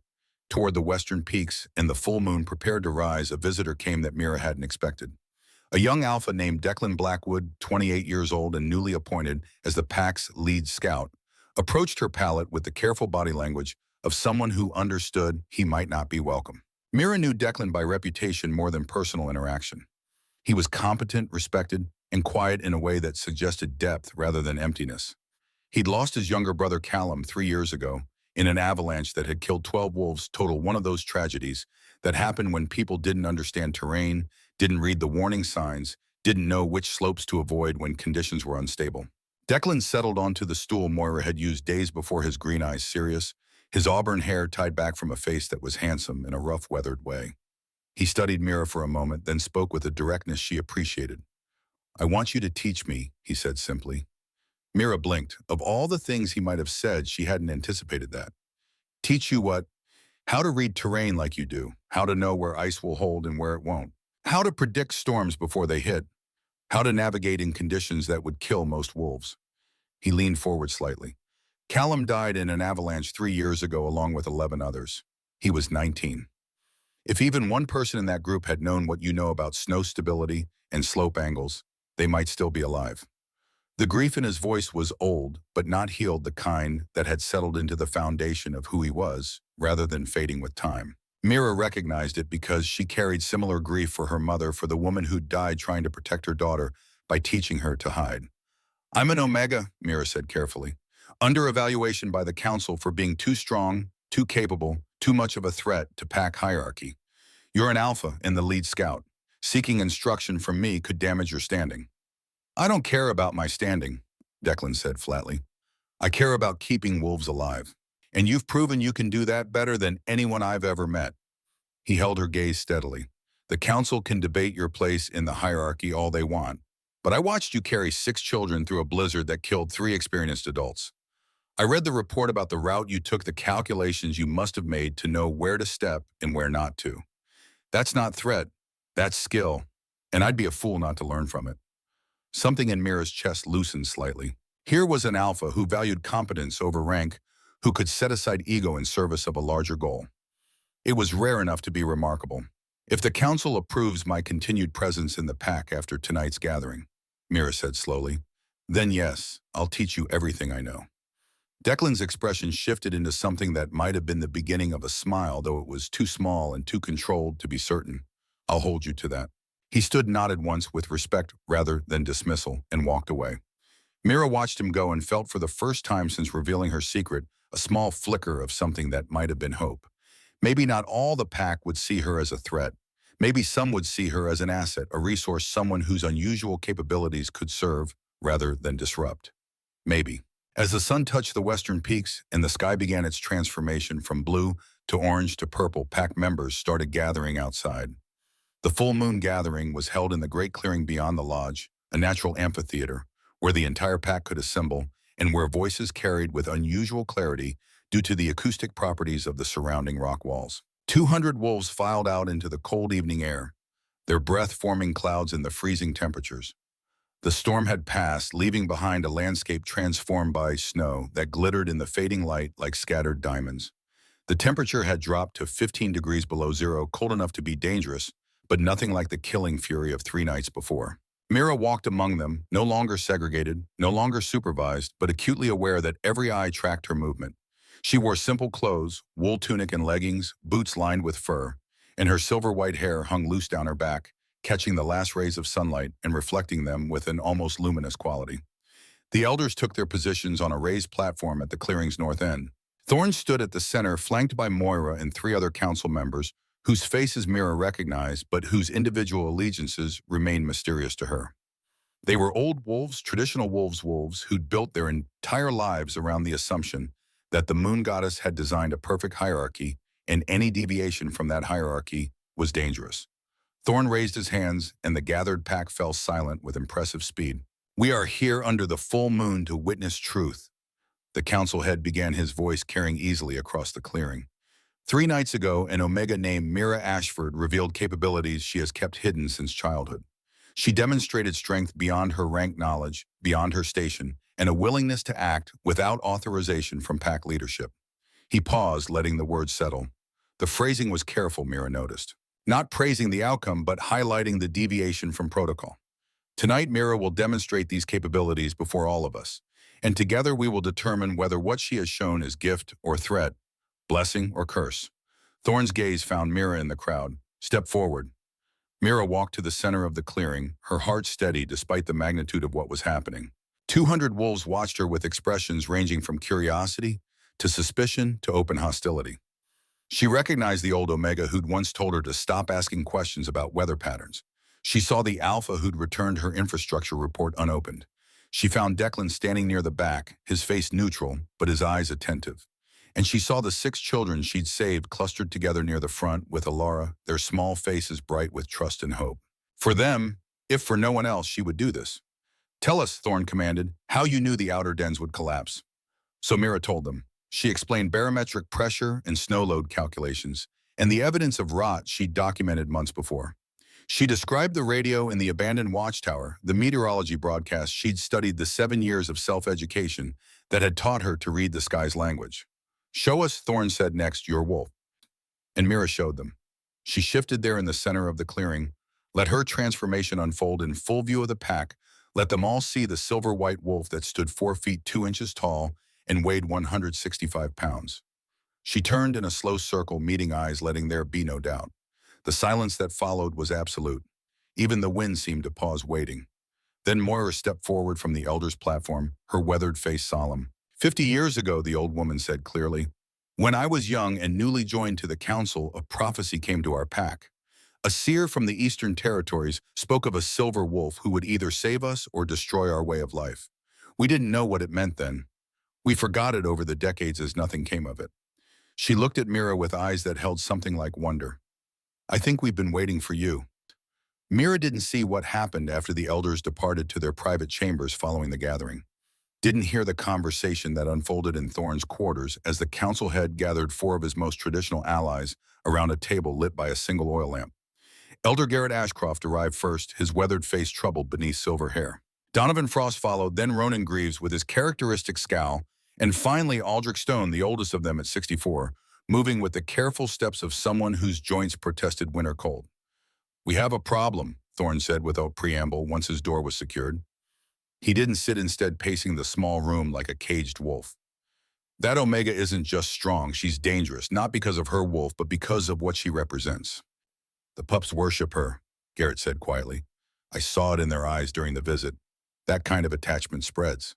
A: toward the western peaks and the full moon prepared to rise, a visitor came that Mira hadn't expected. A young alpha named Declan Blackwood, 28 years old and newly appointed as the pack's lead scout, approached her pallet with the careful body language of someone who understood he might not be welcome. Mira knew Declan by reputation more than personal interaction. He was competent, respected, and quiet in a way that suggested depth rather than emptiness. He'd lost his younger brother Callum 3 years ago in an avalanche that had killed 12 wolves total, one of those tragedies that happened when people didn't understand terrain, didn't read the warning signs, didn't know which slopes to avoid when conditions were unstable. Declan settled onto the stool Moira had used days before, his green eyes serious, his auburn hair tied back from a face that was handsome in a rough, weathered way. He studied Mira for a moment, then spoke with a directness she appreciated. "I want you to teach me," he said simply. Mira blinked. Of all the things he might have said, she hadn't anticipated that. "Teach you what?" "How to read terrain like you do, how to know where ice will hold and where it won't, how to predict storms before they hit, how to navigate in conditions that would kill most wolves." He leaned forward slightly. "Callum died in an avalanche 3 years ago along with 11 others. He was 19. If even one person in that group had known what you know about snow stability and slope angles, they might still be alive." The grief in his voice was old, but not healed, the kind that had settled into the foundation of who he was, rather than fading with time. Mira recognized it because she carried similar grief for her mother, for the woman who died trying to protect her daughter by teaching her to hide. "I'm an Omega," Mira said carefully, "under evaluation by the Council for being too strong, too capable, too much of a threat to pack hierarchy. You're an Alpha and the lead scout. Seeking instruction from me could damage your standing." "I don't care about my standing," Declan said flatly. "I care about keeping wolves alive. And you've proven you can do that better than anyone I've ever met." He held her gaze steadily. "The Council can debate your place in the hierarchy all they want, but I watched you carry 6 children through a blizzard that killed 3 experienced adults. I read the report about the route you took, the calculations you must have made to know where to step and where not to. That's not threat, that's skill, and I'd be a fool not to learn from it." Something in Mira's chest loosened slightly. Here was an alpha who valued competence over rank, who could set aside ego in service of a larger goal. It was rare enough to be remarkable. "If the Council approves my continued presence in the pack after tonight's gathering," Mira said slowly, "then yes, I'll teach you everything I know." Declan's expression shifted into something that might have been the beginning of a smile, though it was too small and too controlled to be certain. "I'll hold you to that." He stood, nodded once with respect rather than dismissal, and walked away. Mira watched him go and felt for the first time since revealing her secret a small flicker of something that might have been hope. Maybe not all the pack would see her as a threat. Maybe some would see her as an asset, a resource, someone whose unusual capabilities could serve rather than disrupt. Maybe. As the sun touched the western peaks and the sky began its transformation from blue to orange to purple, pack members started gathering outside. The full moon gathering was held in the great clearing beyond the lodge, a natural amphitheater, where the entire pack could assemble and where voices carried with unusual clarity due to the acoustic properties of the surrounding rock walls. 200 wolves filed out into the cold evening air, their breath forming clouds in the freezing temperatures. The storm had passed, leaving behind a landscape transformed by snow that glittered in the fading light like scattered diamonds. The temperature had dropped to 15 degrees below zero, cold enough to be dangerous, but nothing like the killing fury of 3 nights before. Mira walked among them, no longer segregated, no longer supervised, but acutely aware that every eye tracked her movement. She wore simple clothes, wool tunic and leggings, boots lined with fur, and her silver-white hair hung loose down her back, catching the last rays of sunlight and reflecting them with an almost luminous quality. The elders took their positions on a raised platform at the clearing's north end. Thorne stood at the center, flanked by Moira and three other council members, whose faces Mira recognized, but whose individual allegiances remained mysterious to her. They were old wolves, traditional wolves who'd built their entire lives around the assumption that the moon goddess had designed a perfect hierarchy, and any deviation from that hierarchy was dangerous. Thorne raised his hands, and the gathered pack fell silent with impressive speed. "We are here under the full moon to witness truth." The council head began, his voice carrying easily across the clearing. 3 nights ago, an Omega named Mira Ashford revealed capabilities she has kept hidden since childhood. She demonstrated strength beyond her rank knowledge, beyond her station, and a willingness to act without authorization from pack leadership. He paused, letting the words settle. The phrasing was careful, Mira noticed. Not praising the outcome, but highlighting the deviation from protocol. Tonight, Mira will demonstrate these capabilities before all of us, and together we will determine whether what she has shown is gift or threat, blessing or curse. Thorne's gaze found Mira in the crowd. "Step forward." Mira walked to the center of the clearing, her heart steady despite the magnitude of what was happening. 200 wolves watched her with expressions ranging from curiosity to suspicion to open hostility. She recognized the old Omega who'd once told her to stop asking questions about weather patterns. She saw the Alpha who'd returned her infrastructure report unopened. She found Declan standing near the back, his face neutral, but his eyes attentive. And she saw the 6 children she'd saved clustered together near the front with Alara, their small faces bright with trust and hope. For them, if for no one else, she would do this. "Tell us," Thorne commanded, "how you knew the outer dens would collapse." So Mira told them. She explained barometric pressure and snow load calculations, and the evidence of rot she'd documented months before. She described the radio in the abandoned watchtower, the meteorology broadcast she'd studied, the 7 years of self-education that had taught her to read the sky's language. "Show us," Thorne said next, "your wolf." And Mira showed them. She shifted there in the center of the clearing, let her transformation unfold in full view of the pack, let them all see the silver-white wolf that stood 4 feet 2 inches tall and weighed 165 pounds. She turned in a slow circle, meeting eyes, letting there be no doubt. The silence that followed was absolute. Even the wind seemed to pause, waiting. Then Moira stepped forward from the elder's platform, her weathered face solemn. 50 years ago, the old woman said clearly, when I was young and newly joined to the council, a prophecy came to our pack. A seer from the Eastern Territories spoke of a silver wolf who would either save us or destroy our way of life. We didn't know what it meant then. We forgot it over the decades as nothing came of it. She looked at Mira with eyes that held something like wonder. "I think we've been waiting for you." Mira didn't see what happened after the elders departed to their private chambers following the gathering. Didn't hear the conversation that unfolded in Thorne's quarters as the council head gathered 4 of his most traditional allies around a table lit by a single oil lamp. Elder Garrett Ashcroft arrived first, his weathered face troubled beneath silver hair. Donovan Frost followed, then Ronan Greaves with his characteristic scowl, and finally Aldrich Stone, the oldest of them at 64, moving with the careful steps of someone whose joints protested winter cold. "We have a problem," Thorne said without preamble once his door was secured. He didn't sit, instead pacing the small room like a caged wolf. "That Omega isn't just strong, she's dangerous, not because of her wolf, but because of what she represents." "The pups worship her," Garrett said quietly. "I saw it in their eyes during the visit. That kind of attachment spreads."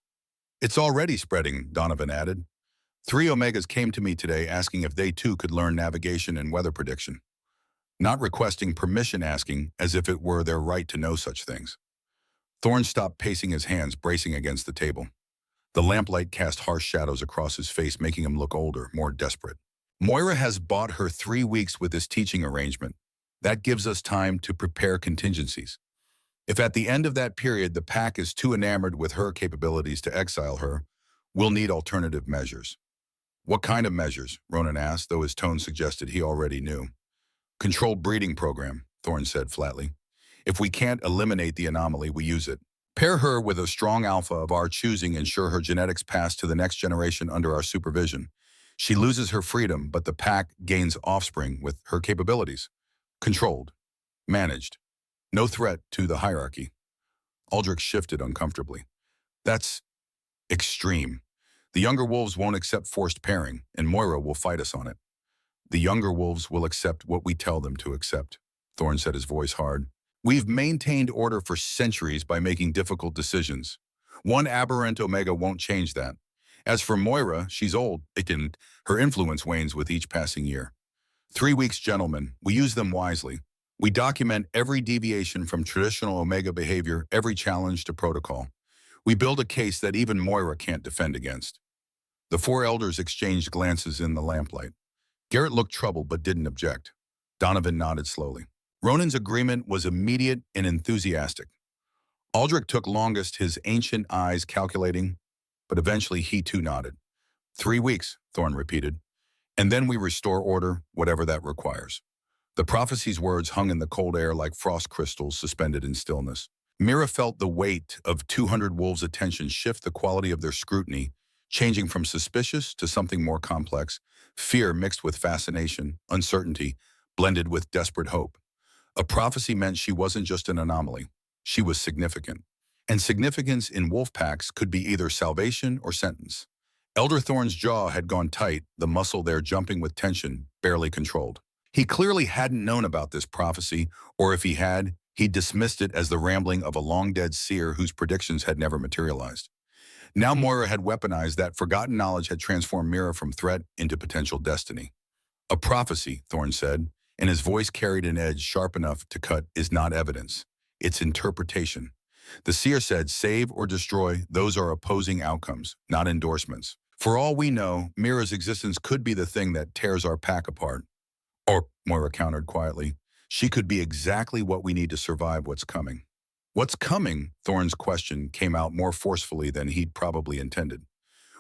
A: "It's already spreading," Donovan added. 3 Omegas came to me today asking if they too could learn navigation and weather prediction. Not requesting permission, asking as if it were their right to know such things. Thorne stopped pacing, his hands bracing against the table. The lamplight cast harsh shadows across his face, making him look older, more desperate. "Moira has bought her 3 weeks with this teaching arrangement. That gives us time to prepare contingencies. If at the end of that period the pack is too enamored with her capabilities to exile her, we'll need alternative measures." "What kind of measures?" Ronan asked, though his tone suggested he already knew. "Controlled breeding program," Thorne said flatly. "If we can't eliminate the anomaly, we use it. Pair her with a strong alpha of our choosing, ensure her genetics pass to the next generation under our supervision. She loses her freedom, but the pack gains offspring with her capabilities. Controlled. Managed. No threat to the hierarchy." Aldrich shifted uncomfortably. "That's extreme. The younger wolves won't accept forced pairing, and Moira will fight us on it." "The younger wolves will accept what we tell them to accept," Thorne said, his voice hard. "We've maintained order for centuries by making difficult decisions. One aberrant Omega won't change that. As for Moira, she's old. Her influence wanes with each passing year. 3 weeks, gentlemen. We use them wisely. We document every deviation from traditional Omega behavior, every challenge to protocol. We build a case that even Moira can't defend against. The four elders exchanged glances in the lamplight. Garrett looked troubled but didn't object. Donovan nodded slowly. Ronan's agreement was immediate and enthusiastic. Aldrich took longest, his ancient eyes calculating, but eventually he too nodded. 3 weeks, Thorne repeated. And then we restore order, whatever that requires. The prophecy's words hung in the cold air like frost crystals suspended in stillness. Mira felt the weight of 200 wolves' attention shift the quality of their scrutiny, changing from suspicious to something more complex, fear mixed with fascination, uncertainty, blended with desperate hope. A prophecy meant she wasn't just an anomaly. She was significant. And significance in wolf packs could be either salvation or sentence. Elder Thorne's jaw had gone tight, the muscle there jumping with tension, barely controlled. He clearly hadn't known about this prophecy, or if he had, he dismissed it as the rambling of a long-dead seer whose predictions had never materialized. Now Moira had weaponized that forgotten knowledge, had transformed Mira from threat into potential destiny. A prophecy, Thorne said, and his voice carried an edge sharp enough to cut, is not evidence. It's interpretation. The seer said, save or destroy, those are opposing outcomes, not endorsements. For all we know, Mira's existence could be the thing that tears our pack apart. Or, Moira countered quietly, she could be exactly what we need to survive what's coming. What's coming? Thorne's question came out more forcefully than he'd probably intended.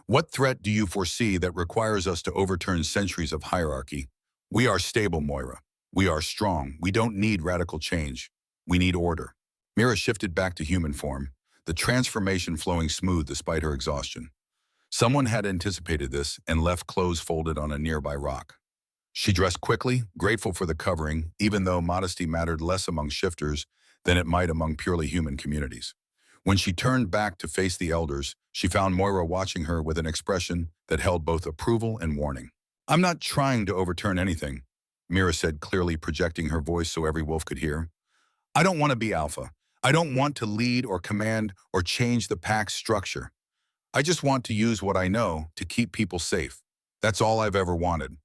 A: What threat do you foresee that requires us to overturn centuries of hierarchy? We are stable, Moira. We are strong. We don't need radical change. We need order. Mira shifted back to human form, the transformation flowing smooth despite her exhaustion. Someone had anticipated this and left clothes folded on a nearby rock. She dressed quickly, grateful for the covering, even though modesty mattered less among shifters than it might among purely human communities. When she turned back to face the elders, she found Moira watching her with an expression that held both approval and warning. I'm not trying to overturn anything, Mira said, clearly projecting her voice so every wolf could hear. I don't want to be alpha. I don't want to lead or command or change the pack's structure. I just want to use what I know to keep people safe. That's all I've ever wanted.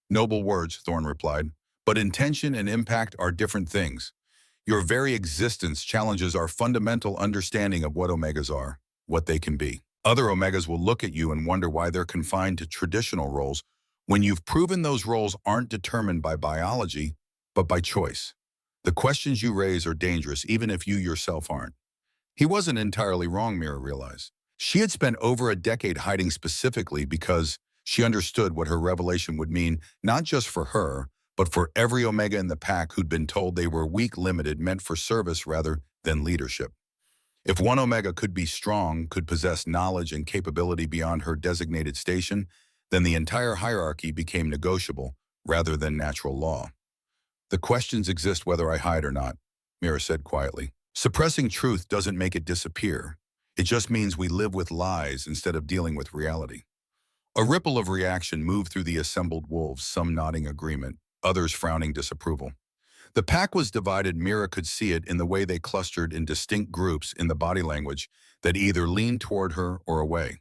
A: Noble words, Thorne replied, but intention and impact are different things. Your very existence challenges our fundamental understanding of what Omegas are, what they can be. Other Omegas will look at you and wonder why they're confined to traditional roles when you've proven those roles aren't determined by biology, but by choice. The questions you raise are dangerous even if you yourself aren't. He wasn't entirely wrong, Mira realized. She had spent over a decade hiding specifically because she understood what her revelation would mean, not just for her, but for every Omega in the pack who'd been told they were weak, limited, meant for service rather than leadership. If one Omega could be strong, could possess knowledge and capability beyond her designated station, then the entire hierarchy became negotiable rather than natural law. The questions exist whether I hide or not, Mira said quietly. Suppressing truth doesn't make it disappear. It just means we live with lies instead of dealing with reality. A ripple of reaction moved through the assembled wolves, some nodding agreement, others frowning disapproval. The pack was divided. Mira could see it in the way they clustered in distinct groups, in the body language that either leaned toward her or away.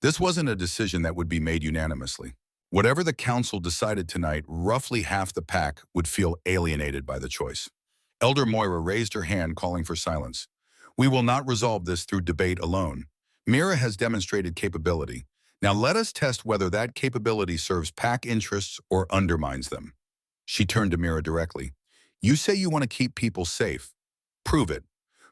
A: This wasn't a decision that would be made unanimously. Whatever the council decided tonight, roughly half the pack would feel alienated by the choice. Elder Moira raised her hand, calling for silence. We will not resolve this through debate alone. Mira has demonstrated capability. Now let us test whether that capability serves pack interests or undermines them. She turned to Mira directly. You say you want to keep people safe. Prove it.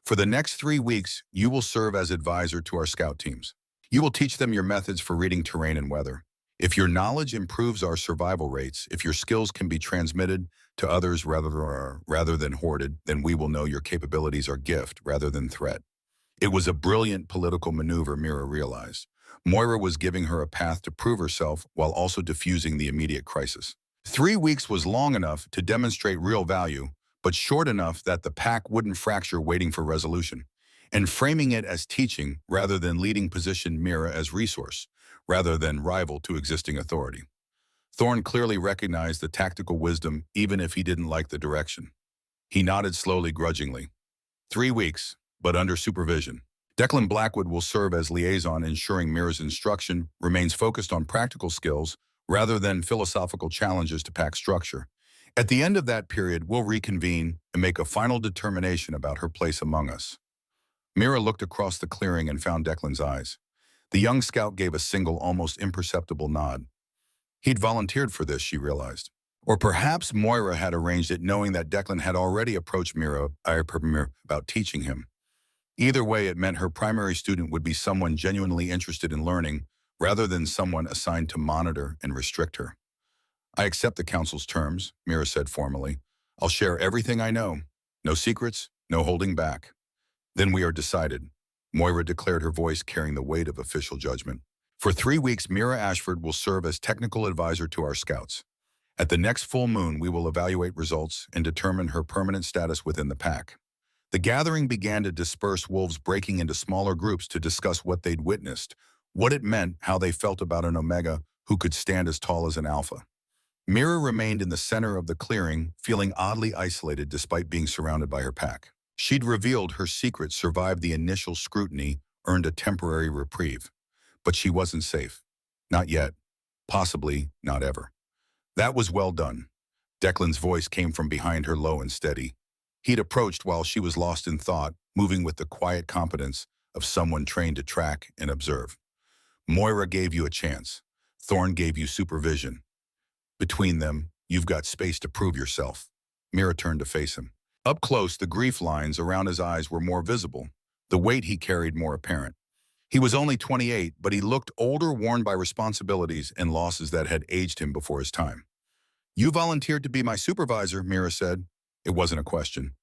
A: For the next 3 weeks, you will serve as advisor to our scout teams. You will teach them your methods for reading terrain and weather. If your knowledge improves our survival rates, if your skills can be transmitted to others rather than hoarded, then we will know your capabilities are gift rather than threat. It was a brilliant political maneuver, Mira realized. Moira was giving her a path to prove herself while also diffusing the immediate crisis. 3 weeks was long enough to demonstrate real value, but short enough that the pack wouldn't fracture waiting for resolution. And framing it as teaching rather than leading positioned Mira as resource, rather than rival to existing authority. Thorne clearly recognized the tactical wisdom even if he didn't like the direction. He nodded slowly, grudgingly. 3 weeks, but under supervision. Declan Blackwood will serve as liaison, ensuring Mira's instruction remains focused on practical skills rather than philosophical challenges to pack structure. At the end of that period, we'll reconvene and make a final determination about her place among us. Mira looked across the clearing and found Declan's eyes. The young scout gave a single, almost imperceptible nod. He'd volunteered for this, she realized. Or perhaps Moira had arranged it, knowing that Declan had already approached Mira about teaching him. Either way, it meant her primary student would be someone genuinely interested in learning, rather than someone assigned to monitor and restrict her. I accept the council's terms, Mira said formally. I'll share everything I know. No secrets, no holding back. Then we are decided. Moira declared, her voice carrying the weight of official judgment. For 3 weeks, Mira Ashford will serve as technical advisor to our scouts. At the next full moon, we will evaluate results and determine her permanent status within the pack. The gathering began to disperse, wolves breaking into smaller groups to discuss what they'd witnessed, what it meant, how they felt about an Omega who could stand as tall as an Alpha. Mira remained in the center of the clearing, feeling oddly isolated despite being surrounded by her pack. She'd revealed her secret, survived the initial scrutiny, earned a temporary reprieve. But she wasn't safe. Not yet. Possibly not ever. That was well done. Declan's voice came from behind her, low and steady. He'd approached while she was lost in thought, moving with the quiet competence of someone trained to track and observe. Moira gave you a chance. Thorn gave you supervision. Between them, you've got space to prove yourself. Mira turned to face him. Up close, the grief lines around his eyes were more visible, the weight he carried more apparent. He was only 28, but he looked older, worn by responsibilities and losses that had aged him before his time. You volunteered to be my supervisor, Mira said. It wasn't a question.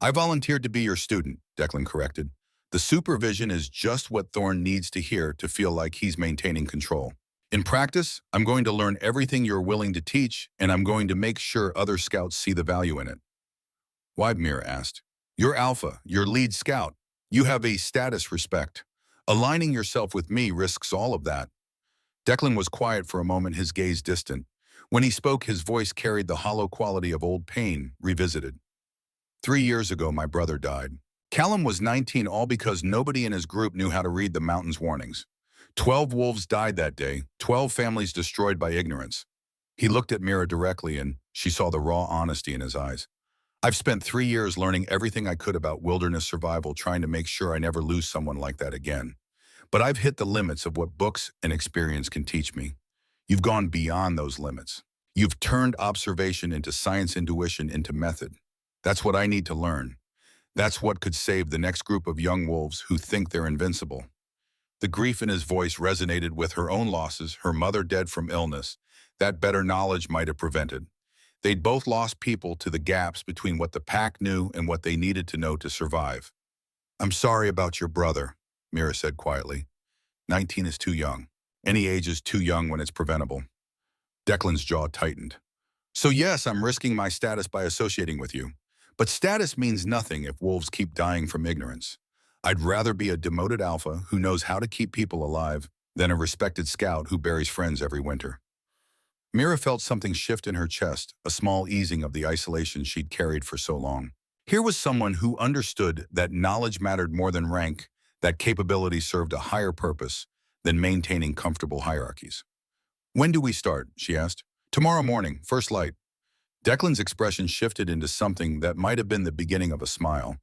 A: I volunteered to be your student, Declan corrected. The supervision is just what Thorn needs to hear to feel like he's maintaining control. In practice, I'm going to learn everything you're willing to teach, and I'm going to make sure other scouts see the value in it. Why? Mira asked. You're Alpha, your lead scout. You have a status respect. Aligning yourself with me risks all of that. Declan was quiet for a moment, his gaze distant. When he spoke, his voice carried the hollow quality of old pain, revisited. 3 years ago, my brother died. Callum was 19, all because nobody in his group knew how to read the mountain's warnings. 12 wolves died that day, 12 families destroyed by ignorance. He looked at Mira directly, and she saw the raw honesty in his eyes. I've spent 3 years learning everything I could about wilderness survival, trying to make sure I never lose someone like that again. But I've hit the limits of what books and experience can teach me. You've gone beyond those limits. You've turned observation into science, intuition into method. That's what I need to learn. That's what could save the next group of young wolves who think they're invincible. The grief in his voice resonated with her own losses, her mother dead from illness. That better knowledge might have prevented. They'd both lost people to the gaps between what the pack knew and what they needed to know to survive. I'm sorry about your brother, Mira said quietly. 19 is too young. Any age is too young when it's preventable. Declan's jaw tightened. So yes, I'm risking my status by associating with you. But status means nothing if wolves keep dying from ignorance. I'd rather be a demoted Alpha who knows how to keep people alive than a respected scout who buries friends every winter. Mira felt something shift in her chest, a small easing of the isolation she'd carried for so long. Here was someone who understood that knowledge mattered more than rank, that capability served a higher purpose than maintaining comfortable hierarchies. When do we start? She asked. Tomorrow morning, first light. Declan's expression shifted into something that might have been the beginning of a smile.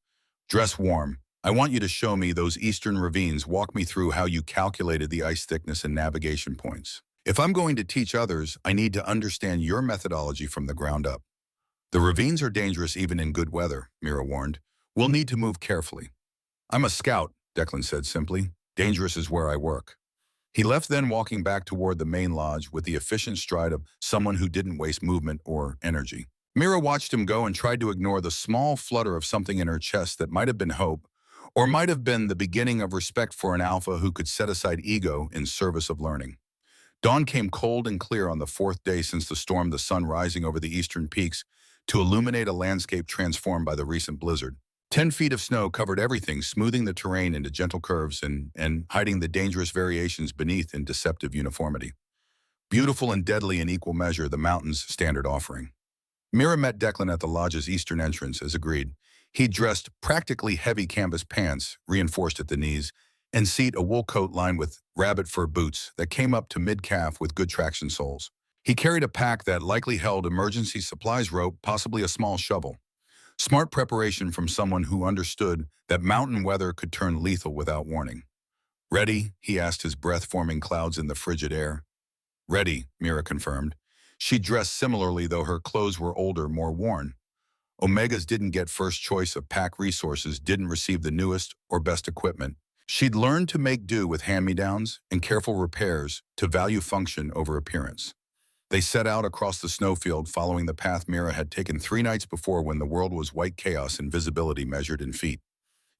A: Dress warm. I want you to show me those eastern ravines. Walk me through how you calculated the ice thickness and navigation points. If I'm going to teach others, I need to understand your methodology from the ground up. The ravines are dangerous even in good weather, Mira warned. We'll need to move carefully. I'm a scout, Declan said simply. Dangerous is where I work. He left, then walking back toward the main lodge with the efficient stride of someone who didn't waste movement or energy. Mira watched him go and tried to ignore the small flutter of something in her chest that might have been hope, or might have been the beginning of respect for an Alpha who could set aside ego in service of learning. Dawn came cold and clear on the 4th day since the storm, the sun rising over the eastern peaks to illuminate a landscape transformed by the recent blizzard. 10 feet of snow covered everything, smoothing the terrain into gentle curves and hiding the dangerous variations beneath in deceptive uniformity. Beautiful and deadly in equal measure, the mountain's standard offering. Mira met Declan at the lodge's eastern entrance, as agreed. He dressed practically heavy canvas pants, reinforced at the knees, and a wool coat lined with rabbit fur boots that came up to mid-calf with good traction soles. He carried a pack that likely held emergency supplies rope, possibly a small shovel. Smart preparation from someone who understood that mountain weather could turn lethal without warning. "Ready?" he asked, his breath forming clouds in the frigid air. "Ready," Mira confirmed. She dressed similarly, though her clothes were older, more worn. Omegas didn't get first choice of pack resources, didn't receive the newest or best equipment. She'd learned to make do with hand-me-downs and careful repairs, to value function over appearance. They set out across the snowfield, following the path Mira had taken 3 nights before, when the world was white chaos and visibility measured in feet.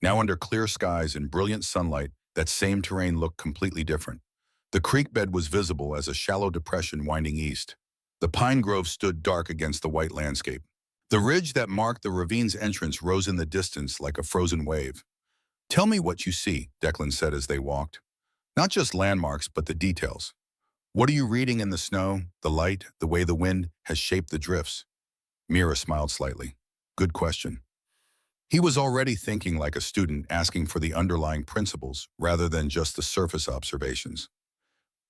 A: Now, under clear skies and brilliant sunlight, that same terrain looked completely different. The creek bed was visible as a shallow depression winding east. The pine grove stood dark against the white landscape. The ridge that marked the ravine's entrance rose in the distance like a frozen wave. "Tell me what you see," Declan said as they walked. "Not just landmarks, but the details. What are you reading in the snow, the light, the way the wind has shaped the drifts?" Mira smiled slightly. "Good question." He was already thinking like a student, asking for the underlying principles rather than just the surface observations.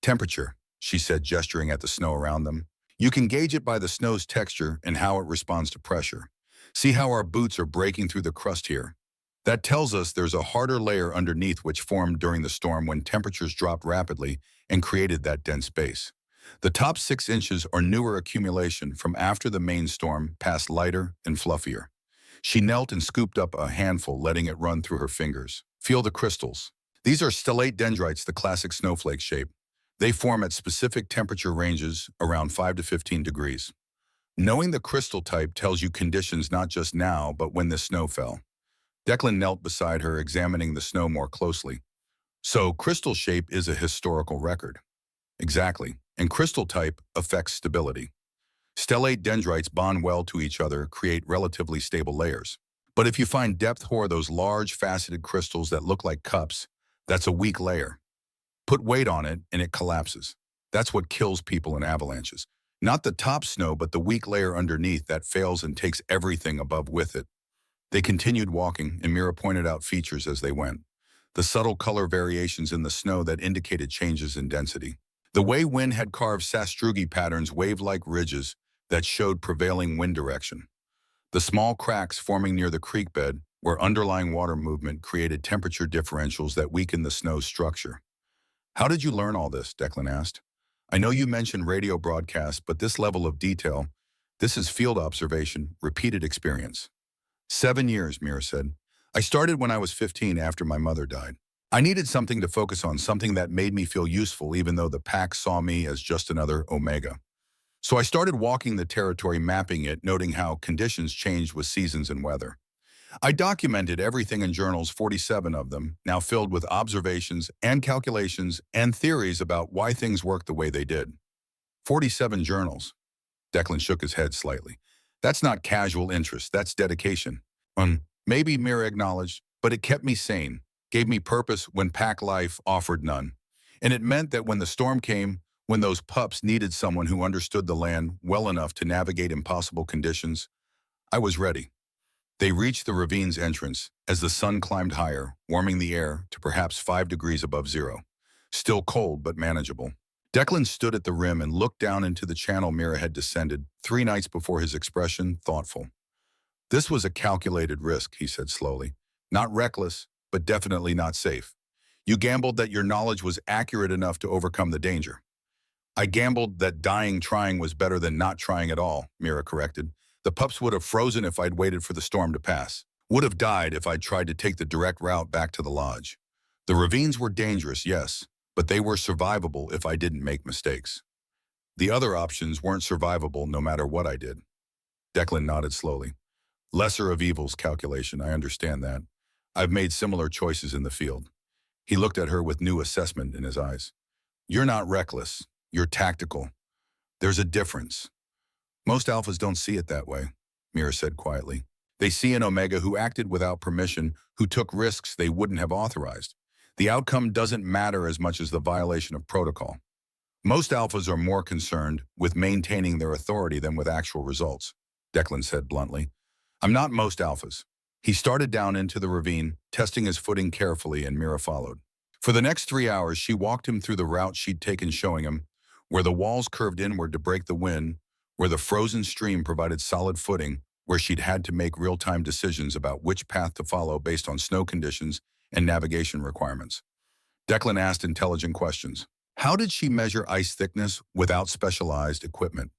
A: "Temperature," she said, gesturing at the snow around them. "You can gauge it by the snow's texture and how it responds to pressure. See how our boots are breaking through the crust here? That tells us there's a harder layer underneath, which formed during the storm when temperatures dropped rapidly and created that dense base. The top 6 inches are newer accumulation from after the main storm, passed lighter and fluffier." She knelt and scooped up a handful, letting it run through her fingers. "Feel the crystals. These are stellate dendrites, the classic snowflake shape. They form at specific temperature ranges around 5 to 15 degrees. Knowing the crystal type tells you conditions not just now, but when the snow fell." Declan knelt beside her, examining the snow more closely. "So, crystal shape is a historical record." "Exactly. And crystal type affects stability. Stellate dendrites bond well to each other, create relatively stable layers. But if you find depth hoar, those large faceted crystals that look like cups, that's a weak layer. Put weight on it and it collapses. That's what kills people in avalanches. Not the top snow, but the weak layer underneath that fails and takes everything above with it." They continued walking, and Mira pointed out features as they went. The subtle color variations in the snow that indicated changes in density. The way wind had carved sastrugi patterns, wave-like ridges that showed prevailing wind direction. The small cracks forming near the creek bed, where underlying water movement created temperature differentials that weakened the snow's structure. "How did you learn all this?" Declan asked. "I know you mentioned radio broadcasts, but this level of detail, this is field observation, repeated experience." 7 years, Mira said. "I started when I was 15 after my mother died. I needed something to focus on, something that made me feel useful even though the pack saw me as just another Omega. So I started walking the territory, mapping it, noting how conditions changed with seasons and weather. I documented everything in journals, 47 of them, now filled with observations and calculations and theories about why things worked the way they did." 47 journals. Declan shook his head slightly. "That's not casual interest, that's dedication." Maybe," Mira acknowledged, "but it kept me sane, gave me purpose when pack life offered none. And it meant that when the storm came, when those pups needed someone who understood the land well enough to navigate impossible conditions, I was ready." They reached the ravine's entrance as the sun climbed higher, warming the air to perhaps 5 degrees above zero. Still cold, but manageable. Declan stood at the rim and looked down into the channel Mira had descended 3 nights before, his expression thoughtful. "This was a calculated risk," he said slowly. "Not reckless, but definitely not safe. You gambled that your knowledge was accurate enough to overcome the danger." "I gambled that dying trying was better than not trying at all," Mira corrected. "The pups would have frozen if I'd waited for the storm to pass. Would have died if I'd tried to take the direct route back to the lodge. The ravines were dangerous, yes, but they were survivable if I didn't make mistakes. The other options weren't survivable no matter what I did." Declan nodded slowly. "Lesser of evils calculation, I understand that. I've made similar choices in the field." He looked at her with new assessment in his eyes. "You're not reckless. You're tactical. There's a difference." "Most alphas don't see it that way," Mira said quietly. "They see an Omega who acted without permission, who took risks they wouldn't have authorized. The outcome doesn't matter as much as the violation of protocol. Most alphas are more concerned with maintaining their authority than with actual results," Declan said bluntly. "I'm not most alphas. He started down into the ravine, testing his footing carefully, and Mira followed. For the next 3 hours, she walked him through the route she'd taken, showing him where the walls curved inward to break the wind, where the frozen stream provided solid footing, where she'd had to make real-time decisions about which path to follow based on snow conditions and navigation requirements. Declan asked intelligent questions. How did she measure ice thickness without specialized equipment?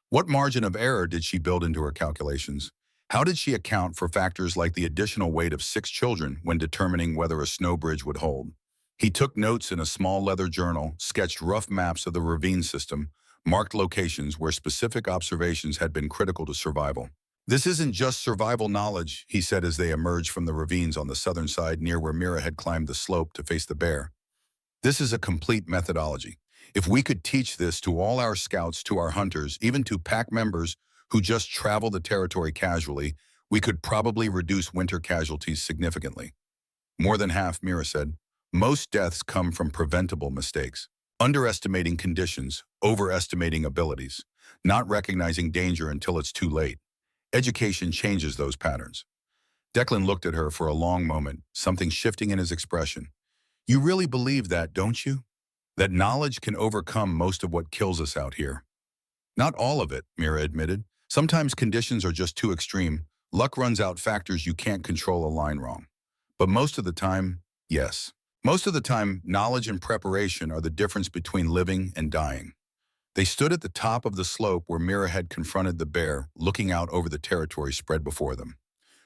A: What margin of error did she build into her calculations? How did she account for factors like the additional weight of 6 children when determining whether a snow bridge would hold? He took notes in a small leather journal, sketched rough maps of the ravine system, marked locations where specific observations had been critical to survival. This isn't just survival knowledge, he said as they emerged from the ravines on the southern side near where Mira had climbed the slope to face the bear. This is a complete methodology. If we could teach this to all our scouts, to our hunters, even to pack members who just travel the territory casually, we could probably reduce winter casualties significantly. More than half, Mira said. Most deaths come from preventable mistakes. Underestimating conditions, overestimating abilities, not recognizing danger until it's too late. Education changes those patterns. Declan looked at her for a long moment, something shifting in his expression. You really believe that, don't you? That knowledge can overcome most of what kills us out here. Not all of it, Mira admitted. Sometimes conditions are just too extreme. Luck runs out, factors you can't control align wrong. But most of the time, yes. Most of the time, knowledge and preparation are the difference between living and dying. They stood at the top of the slope where Mira had confronted the bear, looking out over the territory spread before them.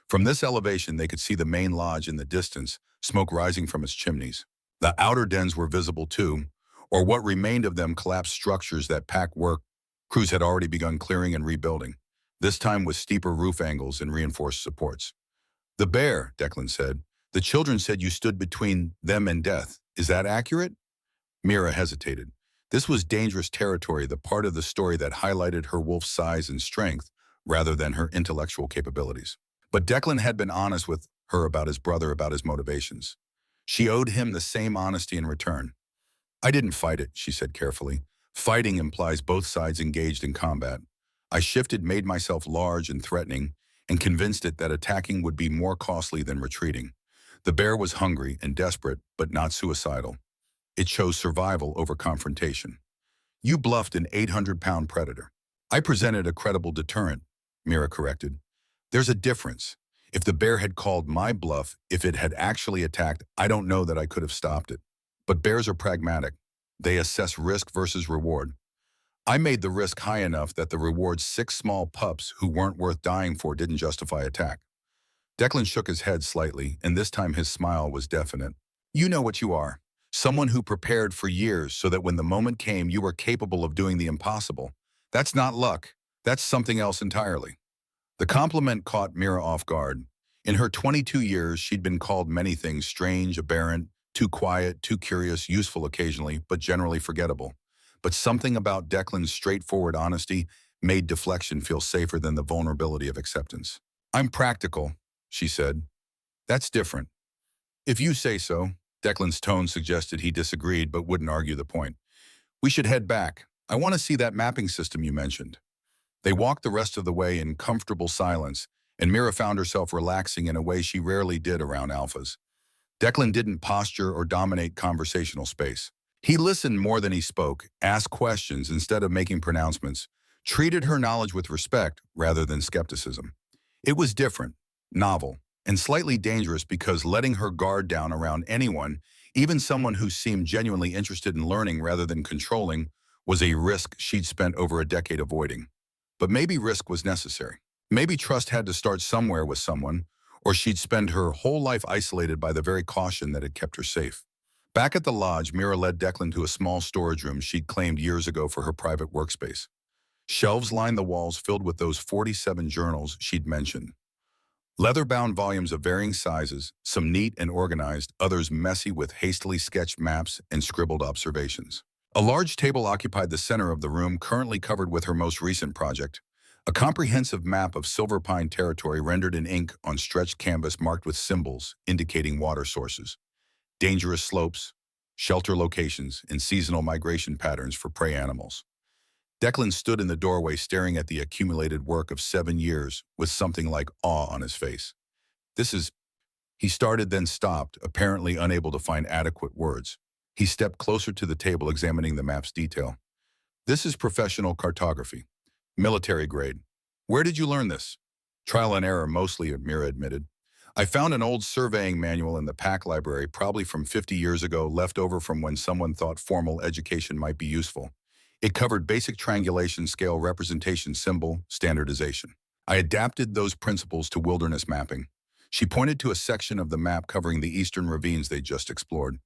A: From this elevation, they could see the main lodge in the distance, smoke rising from its chimneys. The outer dens were visible too, or what remained of them, collapsed structures that pack work crews had already begun clearing and rebuilding, this time with steeper roof angles and reinforced supports. The bear, Declan said. The children said you stood between them and death. Is that accurate? Mira hesitated. This was dangerous territory, the part of the story that highlighted her wolf's size and strength rather than her intellectual capabilities. But Declan had been honest with her about his brother, about his motivations. She owed him the same honesty in return. I didn't fight it, she said carefully. Fighting implies both sides engaged in combat. I shifted, made myself large and threatening, and convinced it that attacking would be more costly than retreating. The bear was hungry and desperate, but not suicidal. It chose survival over confrontation. You bluffed an 800-pound predator. I presented a credible deterrent, Mira corrected. There's a difference. If the bear had called my bluff, if it had actually attacked, I don't know that I could have stopped it. But bears are pragmatic. They assess risk versus reward. I made the risk high enough that the reward, 6 small pups who weren't worth dying for, didn't justify attack. Declan shook his head slightly, and this time his smile was definite. You know what you are. Someone who prepared for years so that when the moment came, you were capable of doing the impossible. That's not luck. That's something else entirely. The compliment caught Mira off guard. In her 22 years, she'd been called many things: strange, aberrant, too quiet, too curious, useful occasionally, but generally forgettable. But something about Declan's straightforward honesty made deflection feel safer than the vulnerability of acceptance. I'm practical, she said. That's different. If you say so. Declan's tone suggested he disagreed but wouldn't argue the point. We should head back. I want to see that mapping system you mentioned. They walked the rest of the way in comfortable silence, and Mira found herself relaxing in a way she rarely did around alphas. Declan didn't posture or dominate conversational space. He listened more than he spoke, asked questions instead of making pronouncements, treated her knowledge with respect rather than skepticism. It was different, novel, and slightly dangerous because letting her guard down around anyone, even someone who seemed genuinely interested in learning rather than controlling, was a risk she'd spent over a decade avoiding. But maybe risk was necessary. Maybe trust had to start somewhere with someone, or she'd spend her whole life isolated by the very caution that had kept her safe. Back at the lodge, Mira led Declan to a small storage room she'd claimed years ago for her private workspace. Shelves lined the walls filled with those 47 journals she'd mentioned. Leather-bound volumes of varying sizes, some neat and organized, others messy with hastily sketched maps and scribbled observations. A large table occupied the center of the room, currently covered with her most recent project, a comprehensive map of Silver Pine territory rendered in ink on stretched canvas marked with symbols indicating water sources, dangerous slopes, shelter locations, and seasonal migration patterns for prey animals. Declan stood in the doorway staring at the accumulated work of 7 years with something like awe on his face. This is, he started then stopped, apparently unable to find adequate words. He stepped closer to the table, examining the map's detail. This is professional cartography. Military grade. Where did you learn this? Trial and error mostly, Mira admitted. I found an old surveying manual in the pack library, probably from 50 years ago, left over from when someone thought formal education might be useful. It covered basic triangulation, scale, representation, symbol, standardization. I adapted those principles to wilderness mapping. She pointed to a section of the map covering the eastern ravines they just explored.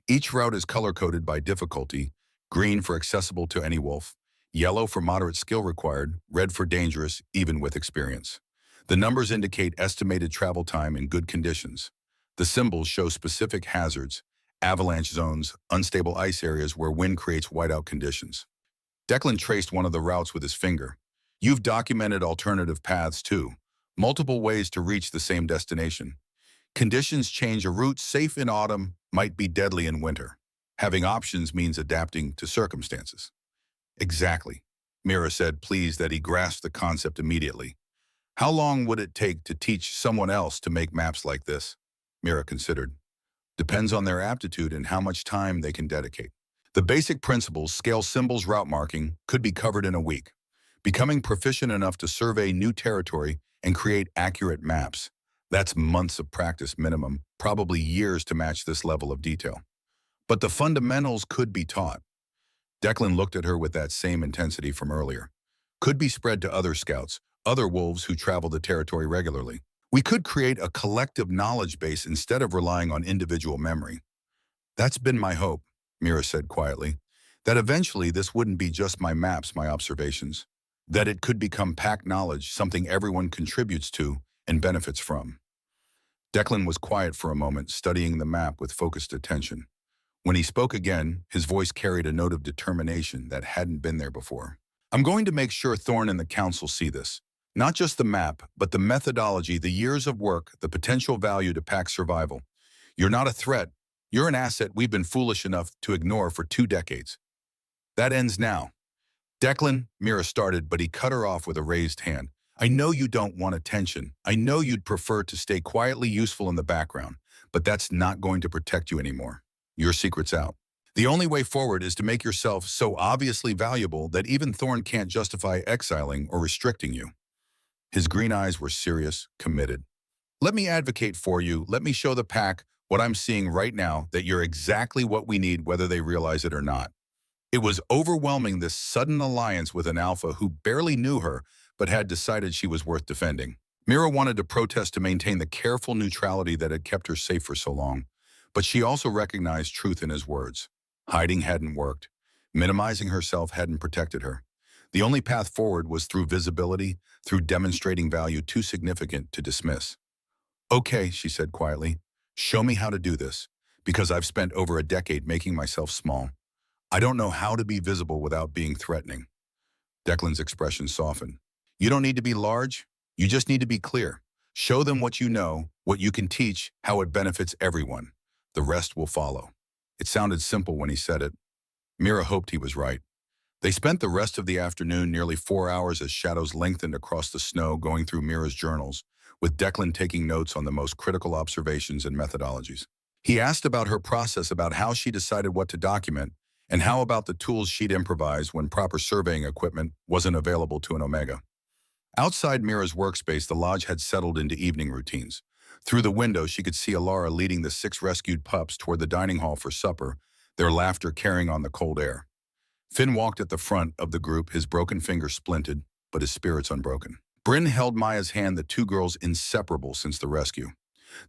A: Each route is color-coded by difficulty: green for accessible to any wolf, yellow for moderate skill required, red for dangerous, even with experience. The numbers indicate estimated travel time in good conditions. The symbols show specific hazards: avalanche zones, unstable ice areas where wind creates whiteout conditions. Declan traced one of the routes with his finger. You've documented alternative paths too, multiple ways to reach the same destination. Conditions change. A route safe in autumn might be deadly in winter. Having options means adapting to circumstances. Exactly, Mira said, pleased that he grasped the concept immediately. How long would it take to teach someone else to make maps like this? Mira considered. Depends on their aptitude and how much time they can dedicate. The basic principles, scale, symbols, route marking, could be covered in a week. Becoming proficient enough to survey new territory and create accurate maps. That's months of practice minimum, probably years to match this level of detail. But the fundamentals could be taught. Declan looked at her with that same intensity from earlier. Could be spread to other scouts, other wolves who travel the territory regularly. We could create a collective knowledge base instead of relying on individual memory. That's been my hope, Mira said quietly, that eventually this wouldn't be just my maps, my observations, that it could become pack knowledge, something everyone contributes to and benefits from. Declan was quiet for a moment, studying the map with focused attention. When he spoke again, his voice carried a note of determination that hadn't been there before. I'm going to make sure Thorne and the council see this. Not just the map, but the methodology, the years of work, the potential value to pack survival. You're not a threat. You're an asset we've been foolish enough to ignore for 2 decades. That ends now. Declan, Mira started, but he cut her off with a raised hand. I know you don't want attention. I know you'd prefer to stay quietly useful in the background, but that's not going to protect you anymore. Your secret's out. The only way forward is to make yourself so obviously valuable that even Thorne can't justify exiling or restricting you. His green eyes were serious, committed. Let me advocate for you. Let me show the pack what I'm seeing right now, that you're exactly what we need, whether they realize it or not. It was overwhelming, this sudden alliance with an alpha who barely knew her, but had decided she was worth defending. Mira wanted to protest to maintain the careful neutrality that had kept her safe for so long, but she also recognized truth in his words. Hiding hadn't worked. Minimizing herself hadn't protected her. The only path forward was through visibility, through demonstrating value too significant to dismiss. Okay, she said quietly, show me how to do this, because I've spent over a decade making myself small. I don't know how to be visible without being threatening. Declan's expression softened. You don't need to be large, you just need to be clear. Show them what you know, what you can teach, how it benefits everyone. The rest will follow. It sounded simple when he said it. Mira hoped he was right. They spent the rest of the afternoon, nearly 4 hours as shadows lengthened across the snow, going through Mira's journals, with Declan taking notes on the most critical observations and methodologies. He asked about her process, about how she decided what to document, and how about the tools she'd improvise when proper surveying equipment wasn't available to an Omega. Outside Mira's workspace, the lodge had settled into evening routines. Through the window, she could see Alara leading the 6 rescued pups toward the dining hall for supper, their laughter carrying on the cold air. Finn walked at the front of the group, his broken finger splinted, but his spirits unbroken. Bryn held Maya's hand, the 2 girls inseparable since the rescue.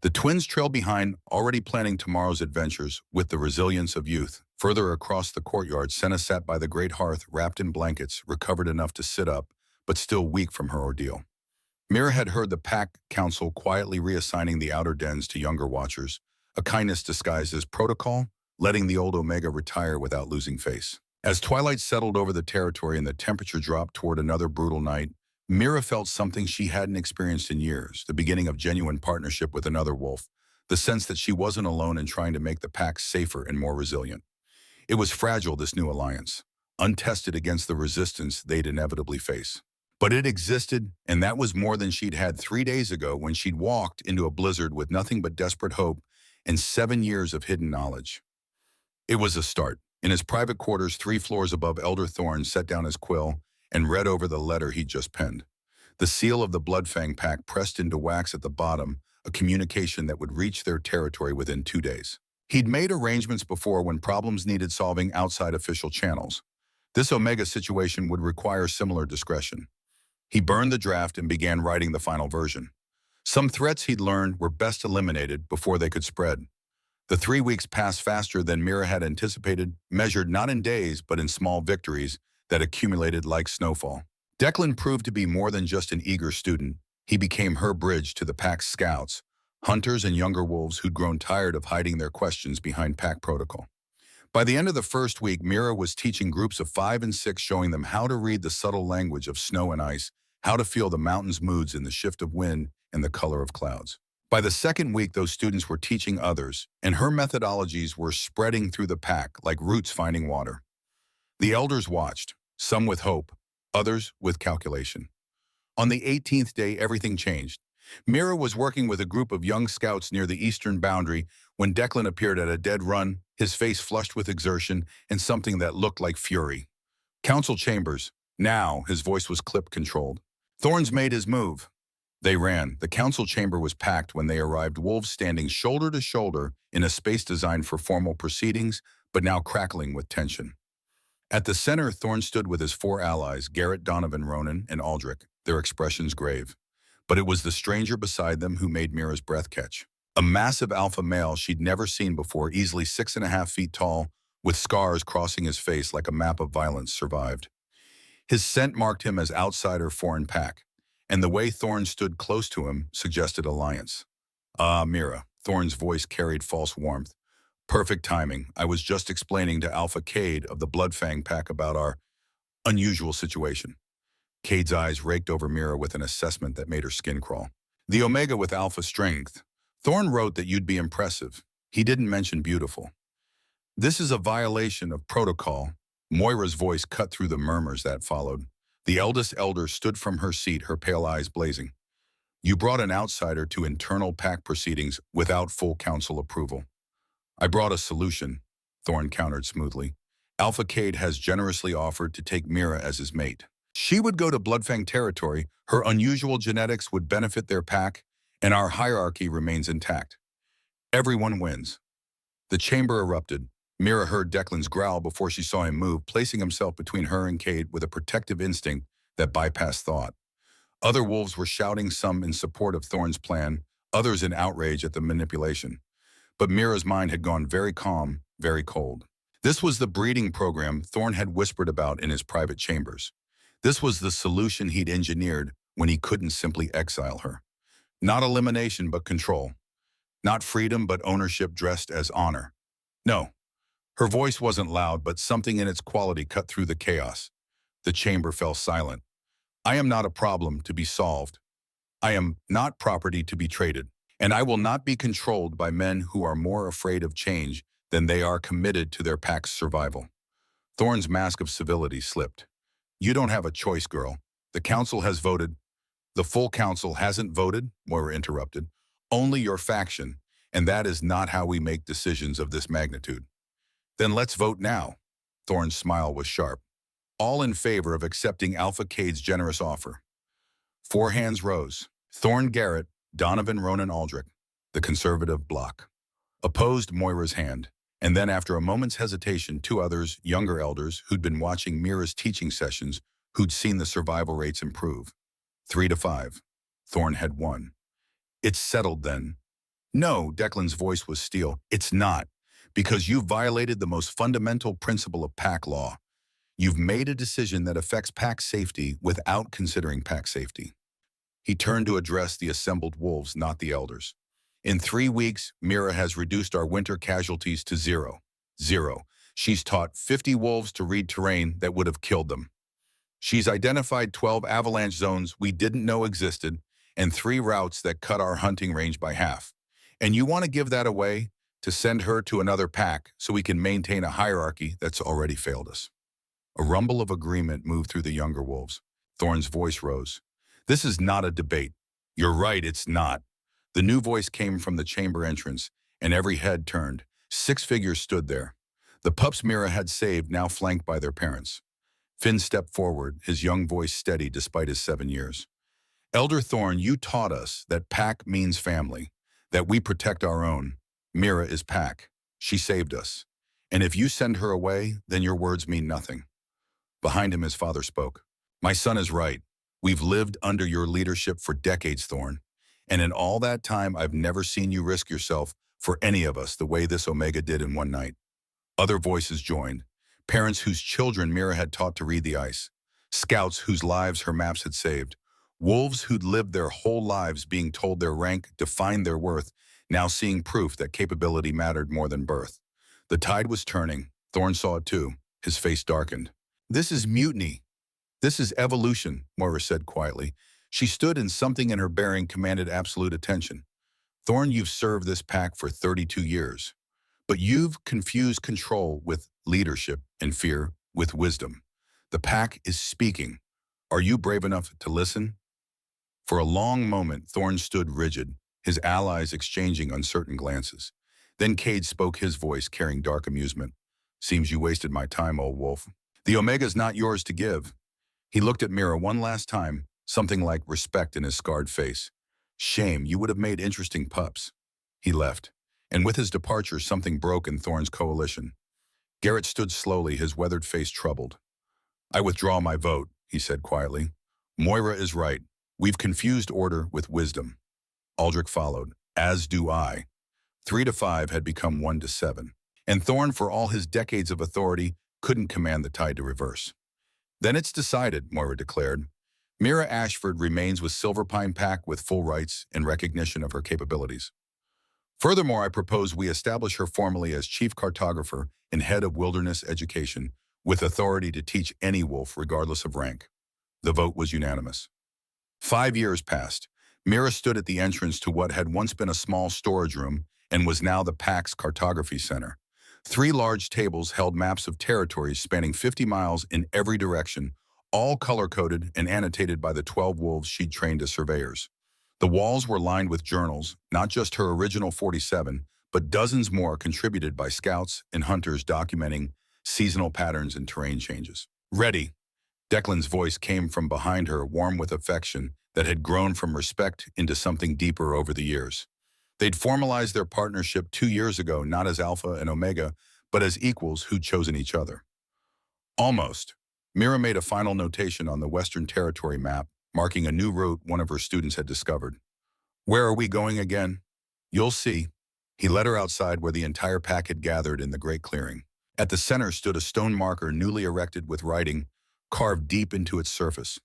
A: The twins trailed behind, already planning tomorrow's adventures with the resilience of youth. Further across the courtyard, Senna sat by the great hearth, wrapped in blankets, recovered enough to sit up, but still weak from her ordeal. Mira had heard the pack council quietly reassigning the outer dens to younger watchers, a kindness disguised as protocol, letting the old Omega retire without losing face. As twilight settled over the territory and the temperature dropped toward another brutal night, Mira felt something she hadn't experienced in years, the beginning of genuine partnership with another wolf, the sense that she wasn't alone in trying to make the pack safer and more resilient. It was fragile, this new alliance, untested against the resistance they'd inevitably face. But it existed, and that was more than she'd had 3 days ago when she'd walked into a blizzard with nothing but desperate hope and 7 years of hidden knowledge. It was a start. In his private quarters 3 floors above, Elder Thorne set down his quill and read over the letter he'd just penned. The seal of the Bloodfang Pack pressed into wax at the bottom, a communication that would reach their territory within 2 days. He'd made arrangements before when problems needed solving outside official channels. This Omega situation would require similar discretion. He burned the draft and began writing the final version. Some threats he'd learned were best eliminated before they could spread. The 3 weeks passed faster than Mira had anticipated, measured not in days but in small victories that accumulated like snowfall. Declan proved to be more than just an eager student. He became her bridge to the Pack's scouts, hunters and younger wolves who'd grown tired of hiding their questions behind Pack protocol. By the end of the first week, Mira was teaching groups of 5 and 6, showing them how to read the subtle language of snow and ice, how to feel the mountain's moods in the shift of wind and the color of clouds. By the second week, those students were teaching others, and her methodologies were spreading through the Pack like roots finding water. The elders watched, some with hope, others with calculation. On the 18th day, everything changed. Mira was working with a group of young scouts near the eastern boundary when Declan appeared at a dead run, his face flushed with exertion and something that looked like fury. "Council chambers." Now, his voice was clip-controlled. Thorne's made his move. They ran. The council chamber was packed when they arrived, wolves standing shoulder to shoulder in a space designed for formal proceedings, but now crackling with tension. At the center, Thorne stood with his 4 allies, Garrett, Donovan, Ronan, and Aldrich, their expressions grave. But it was the stranger beside them who made Mira's breath catch. A massive alpha male she'd never seen before, easily 6.5 feet tall, with scars crossing his face like a map of violence, survived. His scent marked him as outsider, foreign Pack, and the way Thorne stood close to him suggested alliance. "Ah, Mira," Thorne's voice carried false warmth. "Perfect timing. I was just explaining to Alpha Cade of the Bloodfang Pack about our unusual situation." Cade's eyes raked over Mira with an assessment that made her skin crawl. "The Omega with Alpha strength. Thorne wrote that you'd be impressive. He didn't mention beautiful." "This is a violation of protocol." Moira's voice cut through the murmurs that followed. The eldest elder stood from her seat, her pale eyes blazing. "You brought an outsider to internal Pack proceedings without full council approval." "I brought a solution," Thorne countered smoothly. "Alpha Cade has generously offered to take Mira as his mate. She would go to Bloodfang territory, her unusual genetics would benefit their Pack, and our hierarchy remains intact. Everyone wins." The chamber erupted. Mira heard Declan's growl before she saw him move, placing himself between her and Cade with a protective instinct that bypassed thought. Other wolves were shouting, some in support of Thorne's plan, others in outrage at the manipulation. But Mira's mind had gone very calm, very cold. This was the breeding program Thorne had whispered about in his private chambers. This was the solution he'd engineered when he couldn't simply exile her. Not elimination, but control. Not freedom, but ownership dressed as honor. No. Her voice wasn't loud, but something in its quality cut through the chaos. The chamber fell silent. "I am not a problem to be solved. I am not property to be traded. And I will not be controlled by men who are more afraid of change than they are committed to their Pack's survival." Thorne's mask of civility slipped. "You don't have a choice, girl. The council has voted." "The full council hasn't voted," Moira interrupted. "Only your faction, and that is not how we make decisions of this magnitude." "Then let's vote now." Thorne's smile was sharp. "All in favor of accepting Alpha Cade's generous offer." 4 hands rose. Thorne, Garrett, Donovan, Ronan, Aldrich, the conservative bloc. Opposed, Moira's hand. And then after a moment's hesitation, 2 others, younger elders, who'd been watching Mira's teaching sessions, who'd seen the survival rates improve. 3 to 5. Thorne had won. "It's settled then." "No," Declan's voice was steel. "It's not. Because you've violated the most fundamental principle of Pack law. You've made a decision that affects Pack safety without considering Pack safety." He turned to address the assembled wolves, not the elders. "In 3 weeks, Mira has reduced our winter casualties to 0. 0. She's taught 50 wolves to read terrain that would have killed them. She's identified 12 avalanche zones we didn't know existed and 3 routes that cut our hunting range by half. And you want to give that away to send her to another Pack so we can maintain a hierarchy that's already failed us." A rumble of agreement moved through the younger wolves. Thorne's voice rose. This is not a debate. You're right, it's not. The new voice came from the chamber entrance, and every head turned. 6 figures stood there. The pups Mira had saved, now flanked by their parents. Finn stepped forward, his young voice steady despite his 7 years. Elder Thorne, you taught us that pack means family, that we protect our own. Mira is pack. She saved us. And if you send her away, then your words mean nothing. Behind him, his father spoke. My son is right. We've lived under your leadership for decades, Thorne. And in all that time, I've never seen you risk yourself for any of us the way this Omega did in one night. Other voices joined. Parents whose children Mira had taught to read the ice. Scouts whose lives her maps had saved. Wolves who'd lived their whole lives being told their rank defined their worth, now seeing proof that capability mattered more than birth. The tide was turning. Thorne saw it too. His face darkened. This is mutiny. This is evolution, Moira said quietly. She stood and something in her bearing commanded absolute attention. Thorne, you've served this pack for 32 years. But you've confused control with leadership and fear with wisdom. The pack is speaking. Are you brave enough to listen? For a long moment, Thorne stood rigid, his allies exchanging uncertain glances. Then Cade spoke, his voice carrying dark amusement. Seems you wasted my time, old wolf. The Omega's not yours to give. He looked at Mira one last time, something like respect in his scarred face. Shame, you would have made interesting pups. He left, and with his departure something broke in Thorne's coalition. Garrett stood slowly, his weathered face troubled. I withdraw my vote, he said quietly. Moira is right. We've confused order with wisdom. Aldrich followed, as do I. 3-5 had become 1-7. And Thorne, for all his decades of authority, couldn't command the tide to reverse. Then it's decided, Moira declared. Mira Ashford remains with Silverpine Pack with full rights and recognition of her capabilities. Furthermore, I propose we establish her formally as Chief Cartographer and Head of Wilderness Education, with authority to teach any wolf regardless of rank. The vote was unanimous. 5 years passed. Mira stood at the entrance to what had once been a small storage room and was now the Pack's cartography center. 3 large tables held maps of territories spanning 50 miles in every direction, all color-coded and annotated by the 12 wolves she'd trained as surveyors. The walls were lined with journals, not just her original 47, but dozens more contributed by scouts and hunters documenting seasonal patterns and terrain changes. Ready. Declan's voice came from behind her, warm with affection that had grown from respect into something deeper over the years. They'd formalized their partnership 2 years ago, not as Alpha and Omega, but as equals who'd chosen each other. Almost. Mira made a final notation on the Western Territory map, marking a new route one of her students had discovered. Where are we going again? You'll see. He led her outside where the entire pack had gathered in the great clearing. At the center stood a stone marker newly erected with writing carved deep into its surface.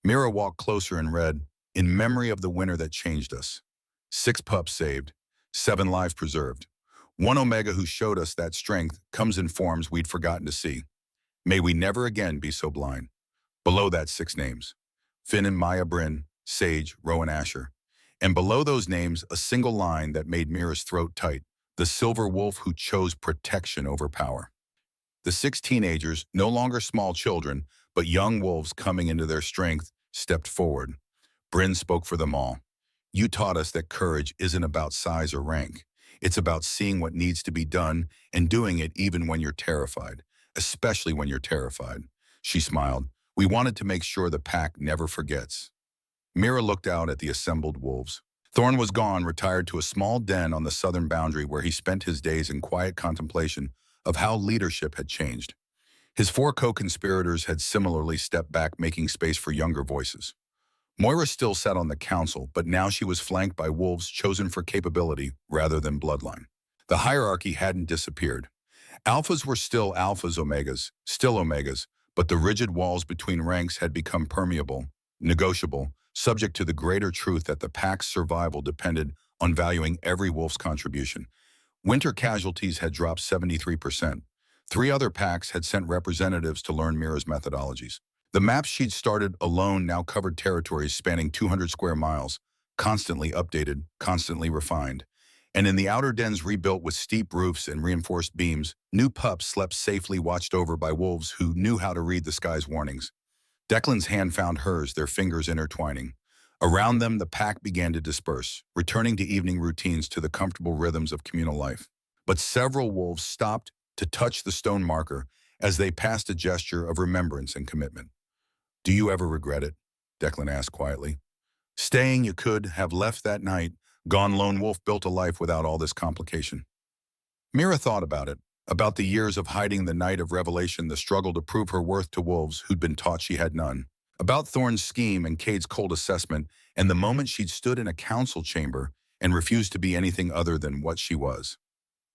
A: Mira walked closer and read, in memory of the winter that changed us. 6 pups saved, 7 lives preserved. 1 Omega who showed us that strength comes in forms we'd forgotten to see. May we never again be so blind. Below that 6 names. Finn and Maya Bryn, Sage, Rowan Asher. And below those names, a single line that made Mira's throat tight. The silver wolf who chose protection over power. The 6 teenagers, no longer small children, but young wolves coming into their strength, stepped forward. Bryn spoke for them all. You taught us that courage isn't about size or rank. It's about seeing what needs to be done and doing it even when you're terrified, especially when you're terrified. She smiled. We wanted to make sure the pack never forgets. Mira looked out at the assembled wolves. Thorne was gone, retired to a small den on the southern boundary where he spent his days in quiet contemplation of how leadership had changed. His 4 co-conspirators had similarly stepped back, making space for younger voices. Moira still sat on the council, but now she was flanked by wolves chosen for capability rather than bloodline. The hierarchy hadn't disappeared. Alphas were still alphas, still omegas, but the rigid walls between ranks had become permeable, negotiable, subject to the greater truth that the pack's survival depended on valuing every wolf's contribution. Winter casualties had dropped 73%. 3 other packs had sent representatives to learn Mira's methodologies. The maps she'd started alone now covered territories spanning 200 square miles, constantly updated, constantly refined. And in the outer dens rebuilt with steep roofs and reinforced beams, new pups slept safely, watched over by wolves who knew how to read the sky's warnings. Declan's hand found hers, their fingers intertwining. Around them, the pack began to disperse, returning to evening routines to the comfortable rhythms of communal life. But several wolves stopped to touch the stone marker as they passed a gesture of remembrance and commitment. "Do you ever regret it?" Declan asked quietly. "Staying you could have left that night, gone lone wolf, built a life without all this complication." Mira thought about it, about the years of hiding the night of revelation, the struggle to prove her worth to wolves who'd been taught she had none. About Thorne's scheme and Cade's cold assessment, and the moment she'd stood in a council chamber and refused to be anything other than what she was.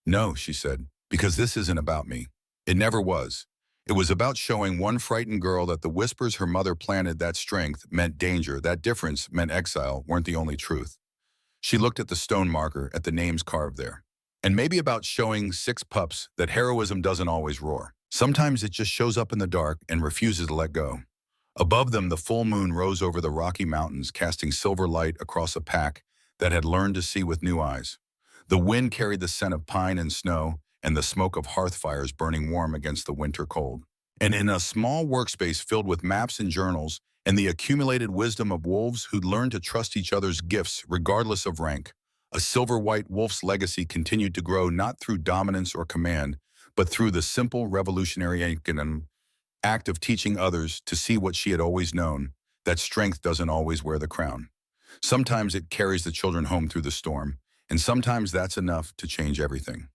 A: "No," she said, "because this isn't about me. It never was. It was about showing one frightened girl that the whispers her mother planted, that strength meant danger, that difference meant exile, weren't the only truth." She looked at the stone marker, at the names carved there. "And maybe about showing 6 pups that heroism doesn't always roar. Sometimes it just shows up in the dark and refuses to let go." Above them, the full moon rose over the Rocky Mountains, casting silver light across a pack that had learned to see with new eyes. The wind carried the scent of pine and snow, and the smoke of hearth fires burning warm against the winter cold. And in a small workspace filled with maps and journals, and the accumulated wisdom of wolves who'd learned to trust each other's gifts regardless of rank, a silver-white wolf's legacy continued to grow, not through dominance or command, but through the simple revolutionary act of teaching others to see what she had always known, that strength doesn't always wear the crown. Sometimes it carries the children home through the storm, and sometimes that's enough to change everything.